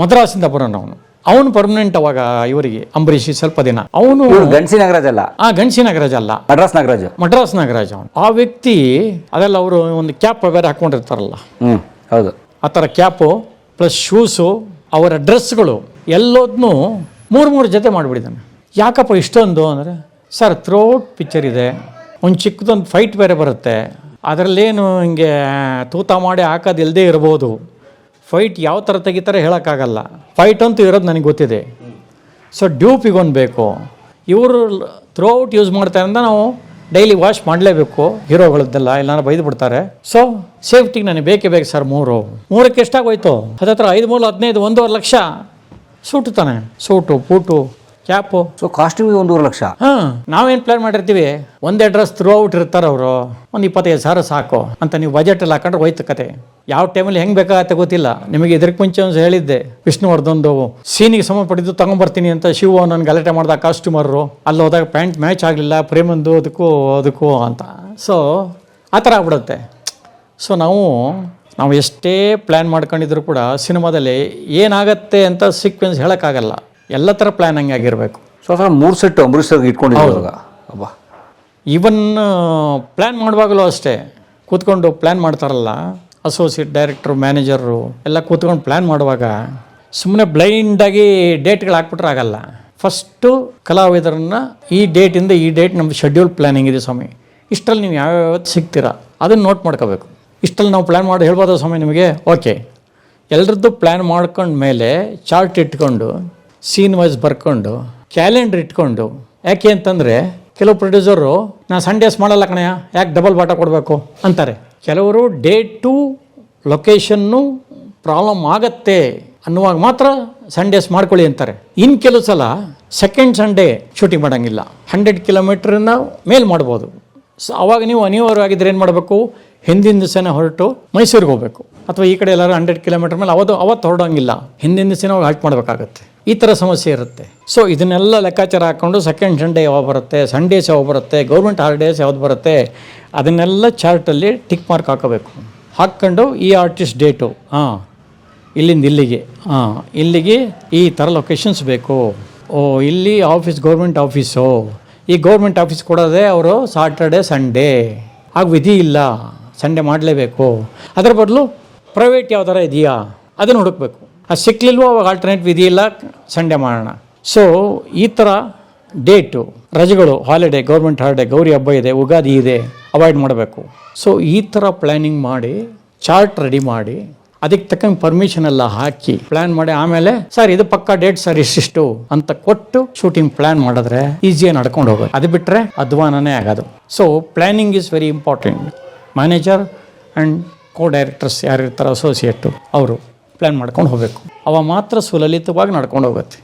Speaker 1: ಮದ್ರಾಸಿಂದ ಬರೋನು ಅವನು. ಅವನು ಪರ್ಮನೆಂಟ್ ಅವಾಗ ಇವರಿಗೆ ಅಂಬರೀಷ್ ಸ್ವಲ್ಪ ದಿನ. ಅವನು
Speaker 3: ಗಣಸಿ ನಾಗರಾಜ್ ಅಲ್ಲ,
Speaker 1: ಗಣಸಿ ನಾಗರಾಜ್ ಅಲ್ಲ, ಮಡ್ರಾಸ್ ನಾಗರಾಜ್ ಅವನು. ಆ ವ್ಯಕ್ತಿ ಅದೆಲ್ಲ ಅವರು ಒಂದು ಕ್ಯಾಪ್ ಬೇರೆ ಹಾಕೊಂಡಿರ್ತಾರಲ್ಲ,
Speaker 3: ಹೌದು,
Speaker 1: ಆ ಥರ ಕ್ಯಾಪು ಪ್ಲಸ್ ಶೂಸು, ಅವರ ಡ್ರೆಸ್ಗಳು ಎಲ್ಲೋದ್ನೂ 3 ಜೊತೆ ಮಾಡಿಬಿಟ್ಟಿದ್ದಾನೆ. ಯಾಕಪ್ಪ ಇಷ್ಟೊಂದು ಅಂದರೆ, ಸರ್ ಥ್ರೋಟ್ ಪಿಕ್ಚರ್ ಇದೆ, ಒಂದು ಚಿಕ್ಕದೊಂದು ಫೈಟ್ ಬೇರೆ ಬರುತ್ತೆ, ಅದರಲ್ಲೇನು ಹಿಂಗೆ ತೂತ ಮಾಡಿ ಹಾಕೋದಿಲ್ಲದೆ ಇರ್ಬೋದು. ಫೈಟ್ ಯಾವ ಥರ ತೆಗಿತಾರೆ ಹೇಳೋಕ್ಕಾಗಲ್ಲ. ಫೈಟ್ ಅಂತೂ ಇರೋದು ನನಗೆ ಗೊತ್ತಿದೆ. ಸೊ ಡ್ಯೂಪಿಗೊಂದು ಬೇಕು. ಇವರು ಥ್ರೋಔಟ್ ಯೂಸ್ ಮಾಡ್ತಾರೆ ಅಂತ ನಾವು ಡೈಲಿ ವಾಶ್ ಮಾಡಲೇಬೇಕು ಹೀರೋಗಳದ್ದೆಲ್ಲ, ಇಲ್ಲ ಬೈದು ಬಿಡ್ತಾರೆ. ಸೊ ಸೇಫ್ಟಿಗೆ ನನಗೆ ಬೇಕೇ ಬೇಕು ಸರ್. 3ಕ್ಕೆ ಎಷ್ಟಾಗೋಯ್ತು? ಹತ್ತಿರ 5, 3, 15, 1.5 ಲಕ್ಷ ಸೂಟು ತಾನೆ. Suit, boot, cap.
Speaker 3: ಸೊ ಕಾಸ್ಟ್ಯೂಮಿಗೆ 1.5 ಲಕ್ಷ.
Speaker 1: ಹಾಂ, ನಾವೇನು ಪ್ಲ್ಯಾನ್ ಮಾಡಿರ್ತೀವಿ, ಒಂದೇ ಡ್ರೆಸ್ ಥ್ರೂ ಔಟ್ ಇರ್ತಾರೆ ಅವರು, ಒಂದು 25,000 ಸಾಕು ಅಂತ ನೀವು ಬಜೆಟಲ್ಲಿ ಹಾಕೊಂಡ್ರೆ ಹೋಯ್ತು ಕತೆ. ಯಾವ ಟೈಮಲ್ಲಿ ಹೆಂಗೆ ಬೇಕಾಗತ್ತೆ ಗೊತ್ತಿಲ್ಲ. ನಿಮಗೆ ಇದಕ್ಕೆ ಮುಂಚೆ ಒಂದು ಹೇಳಿದ್ದೆ, ವಿಷ್ಣುವರ್ಧನ್ದು ಸೀನಿಗೆ ಸಂಬಂಧಪಟ್ಟಿದ್ದು ತಗೊಂಬರ್ತೀನಿ ಅಂತ ಶಿವ ನನ್ನ ಗಲಾಟೆ ಮಾಡ್ದ ಕಾಸ್ಟ್ಯೂಮರು. ಅಲ್ಲಿ ಹೋದಾಗ ಪ್ಯಾಂಟ್ ಮ್ಯಾಚ್ ಆಗಲಿಲ್ಲ, ಪ್ರೇಮಂದು ಅದಕ್ಕೂ ಅಂತ. ಸೊ ಆ ಥರ ಆಗ್ಬಿಡುತ್ತೆ. ಸೊ ನಾವು ಎಷ್ಟೇ ಪ್ಲ್ಯಾನ್ ಮಾಡ್ಕೊಂಡಿದ್ರು ಕೂಡ ಸಿನಿಮಾದಲ್ಲಿ ಏನಾಗತ್ತೆ ಅಂತ ಸೀಕ್ವೆನ್ಸ್ ಹೇಳೋಕ್ಕಾಗಲ್ಲ. ಎಲ್ಲ ಥರ ಪ್ಲ್ಯಾನ್ ಹಂಗೆ ಆಗಿರಬೇಕು.
Speaker 3: ಸೊ ಅದರ 3 ಸೆಟ್ ಅಂಬರೀಷ್ ಸರ್ಗೆ ಇಟ್ಕೊಂಡಿದ್ದಾಗ ಅಬ್ಬಾ.
Speaker 1: ಈವನ್ ಪ್ಲ್ಯಾನ್ ಮಾಡುವಾಗಲೂ ಅಷ್ಟೇ, ಕೂತ್ಕೊಂಡು ಪ್ಲ್ಯಾನ್ ಮಾಡ್ತಾರಲ್ಲ ಅಸೋಸಿಯೇಟ್ ಡೈರೆಕ್ಟ್ರು, ಮ್ಯಾನೇಜರು ಎಲ್ಲ ಕೂತ್ಕೊಂಡು ಪ್ಲ್ಯಾನ್ ಮಾಡುವಾಗ ಸುಮ್ಮನೆ ಬ್ಲೈಂಡಾಗಿ ಡೇಟ್ಗಳು ಹಾಕ್ಬಿಟ್ರೆ ಆಗಲ್ಲ. ಫಸ್ಟು ಕಲಾವಿದರನ್ನು ಈ ಡೇಟಿಂದ ಈ ಡೇಟ್ ನಮ್ಮ ಶೆಡ್ಯೂಲ್ ಪ್ಲ್ಯಾನಿಂಗ್ ಇದೆ ಸ್ವಾಮಿ, ಇಷ್ಟರಲ್ಲಿ ನೀವು ಯಾವ್ಯಾವತ್ತು ಸಿಗ್ತೀರಾ ಅದನ್ನು ನೋಟ್ ಮಾಡ್ಕೋಬೇಕು. ಇಷ್ಟರಲ್ಲಿ ನಾವು ಪ್ಲ್ಯಾನ್ ಮಾಡಿ ಹೇಳ್ಬೋದಾ ಸ್ವಾಮಿ ನಿಮಗೆ? ಓಕೆ, ಎಲ್ಲರದ್ದು ಪ್ಲ್ಯಾನ್ ಮಾಡ್ಕೊಂಡ ಮೇಲೆ ಚಾರ್ಟ್ ಇಟ್ಕೊಂಡು ಸೀನ್ ವೈಸ್ ಬರ್ಕೊಂಡು ಕ್ಯಾಲೆಂಡರ್ ಇಟ್ಕೊಂಡು, ಯಾಕೆ ಅಂತಂದರೆ ಕೆಲವು ಪ್ರೊಡ್ಯೂಸರು ನಾ ಸಂಡೇಸ್ ಮಾಡಲ್ಲ ಕಣಯ್ಯ, ಯಾಕೆ ಡಬಲ್ ಬಾಟ ಕೊಡಬೇಕು ಅಂತಾರೆ. ಕೆಲವರು ಡೇಟು ಲೊಕೇಶನ್ನು ಪ್ರಾಬ್ಲಮ್ ಆಗತ್ತೆ ಅನ್ನುವಾಗ ಮಾತ್ರ ಸಂಡೇಸ್ ಮಾಡ್ಕೊಳ್ಳಿ ಅಂತಾರೆ. ಇನ್ನು ಕೆಲವು ಸಲ ಸೆಕೆಂಡ್ ಸಂಡೇ ಶೂಟಿಂಗ್ ಮಾಡೋಂಗಿಲ್ಲ, 100 ಕಿಲೋಮೀಟ್ರನ್ನ ಮೇಲೆ ಮಾಡ್ಬೋದು. ಸೊ ಅವಾಗ ನೀವು ಅನಿವಾರ್ಯವಾಗಿದ್ದರೆ ಏನು ಮಾಡಬೇಕು, ಹಿಂದಿನ ದಿವಸನೇ ಹೊರಟು ಮೈಸೂರಿಗೆ ಹೋಗಬೇಕು, ಅಥವಾ ಈ ಕಡೆ ಎಲ್ಲರೂ 100 ಕಿಲೋಮೀಟ್ರ್ ಮೇಲೆ ಅವತ್ತು ಹೊರಡೋಂಗಿಲ್ಲ, ಹಿಂದಿನ ದಿವಸನೇ ಹೋಗಿ ಹಾಲ್ಟ್ ಮಾಡಬೇಕಾಗತ್ತೆ. ಈ ಥರ ಸಮಸ್ಯೆ ಇರುತ್ತೆ. ಸೊ ಇದನ್ನೆಲ್ಲ ಲೆಕ್ಕಾಚಾರ ಹಾಕ್ಕೊಂಡು ಸೆಕೆಂಡ್ ಸಂಡೇ ಯಾವಾಗ ಬರುತ್ತೆ, ಸಂಡೇಸ್ ಯಾವಾಗ ಬರುತ್ತೆ, ಗೌರ್ಮೆಂಟ್ ಹಾಲಿಡೇಸ್ ಯಾವ್ದು ಬರುತ್ತೆ, ಅದನ್ನೆಲ್ಲ ಚಾರ್ಟಲ್ಲಿ ಟಿಕ್ ಮಾರ್ಕ್ ಹಾಕೋಬೇಕು. ಹಾಕ್ಕೊಂಡು ಈ ಆರ್ಟಿಸ್ಟ್ ಡೇಟು, ಇಲ್ಲಿಂದ ಇಲ್ಲಿಗೆ, ಇಲ್ಲಿಗೆ ಈ ಥರ ಲೊಕೇಶನ್ಸ್ ಬೇಕು. ಇಲ್ಲಿ ಆಫೀಸ್ ಗೌರ್ಮೆಂಟ್ ಆಫೀಸು, ಈ ಗೌರ್ಮೆಂಟ್ ಆಫೀಸ್ ಕೊಡೋದೇ ಅವರು ಸಾಟರ್ಡೆ ಸಂಡೇ, ಆಗ ವಿಧಿ ಇಲ್ಲ, ಸಂಡೇ ಮಾಡಲೇಬೇಕು. ಅದರ ಬದಲು ಪ್ರೈವೇಟ್ ಯಾವ್ದಾರ ಇದೆಯಾ ಅದನ್ನು ಹುಡುಕಬೇಕು. ಅದು ಸಿಕ್ಲಿಲ್ವೋ ಅವಾಗ ಆಲ್ಟರ್ನೇಟ್ ವಿಧಿ ಇಲ್ಲ, ಸಂಡೇ ಮಾಡೋಣ. ಸೊ ಈ ಥರ ಡೇಟು, ರಜೆಗಳು, ಹಾಲಿಡೇ, ಗೌರ್ಮೆಂಟ್ ಹಾಲಿಡೇ, ಗೌರಿ ಹಬ್ಬ ಇದೆ, ಉಗಾದಿ ಇದೆ, ಅವಾಯ್ಡ್ ಮಾಡಬೇಕು. ಸೊ ಈ ಥರ ಪ್ಲ್ಯಾನಿಂಗ್ ಮಾಡಿ ಚಾರ್ಟ್ ರೆಡಿ ಮಾಡಿ ಅದಕ್ಕೆ ತಕ್ಕಂಗೆ ಪರ್ಮಿಷನ್ ಎಲ್ಲ ಹಾಕಿ ಪ್ಲ್ಯಾನ್ ಮಾಡಿ ಆಮೇಲೆ ಸರ್ ಇದು ಪಕ್ಕಾ ಡೇಟ್ ಸರ್ ಇಷ್ಟಿಷ್ಟು ಅಂತ ಕೊಟ್ಟು ಶೂಟಿಂಗ್ ಪ್ಲ್ಯಾನ್ ಮಾಡಿದ್ರೆ ಈಸಿಯಾಗಿ ನಡ್ಕೊಂಡು ಹೋಗೋದು. ಅದು ಬಿಟ್ಟರೆ ಅಧ್ವಾನನೇ ಆಗೋದು. So planning is very important. Manager and co directors ಯಾರಿರ್ತಾರೆ ಅಸೋಸಿಯೇಟು, ಅವರು ಪ್ಲ್ಯಾನ್ ಮಾಡ್ಕೊಂಡು ಹೋಗಬೇಕು. ಅವ ಮಾತ್ರ ಸುಲಲಿತವಾಗಿ ನಡ್ಕೊಂಡು ಹೋಗುತ್ತೆ.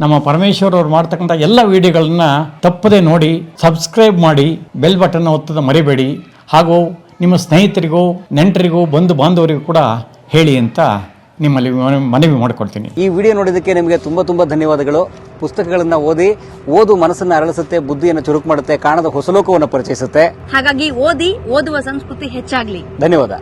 Speaker 1: ನಮ್ಮ ಪರಮೇಶ್ವರ್ ಅವ್ರು ಮಾಡ್ತಕ್ಕಂಥ ಎಲ್ಲ ವಿಡಿಯೋಗಳನ್ನ ತಪ್ಪದೆ ನೋಡಿ, ಸಬ್ಸ್ಕ್ರೈಬ್ ಮಾಡಿ, ಬೆಲ್ ಬಟನ್ ಒತ್ತದ ಮರಿಬೇಡಿ. ಹಾಗೂ ನಿಮ್ಮ ಸ್ನೇಹಿತರಿಗೂ, ನೆಂಟರಿಗೂ, ಬಂಧು ಬಾಂಧವರಿಗೂ ಕೂಡ ಹೇಳಿ ಅಂತ ನಿಮ್ಮಲ್ಲಿ ಮನವಿ ಮಾಡಿಕೊಳ್ತೀನಿ.
Speaker 3: ಈ ವಿಡಿಯೋ ನೋಡಿದ್ದಕ್ಕೆ ನಿಮಗೆ ತುಂಬ ಧನ್ಯವಾದಗಳು. ಪುಸ್ತಕಗಳನ್ನು ಓದು ಮನಸ್ಸನ್ನು ಅರಳಿಸುತ್ತೆ, ಬುದ್ಧಿಯನ್ನು ಚುರುಕು ಮಾಡುತ್ತೆ, ಕಾಣದ ಹೊಸ ಲೋಕವನ್ನು ಪರಿಚಯಿಸುತ್ತೆ.
Speaker 7: ಹಾಗಾಗಿ ಓದುವ ಸಂಸ್ಕೃತಿ ಹೆಚ್ಚಾಗ್ಲಿ.
Speaker 3: ಧನ್ಯವಾದ.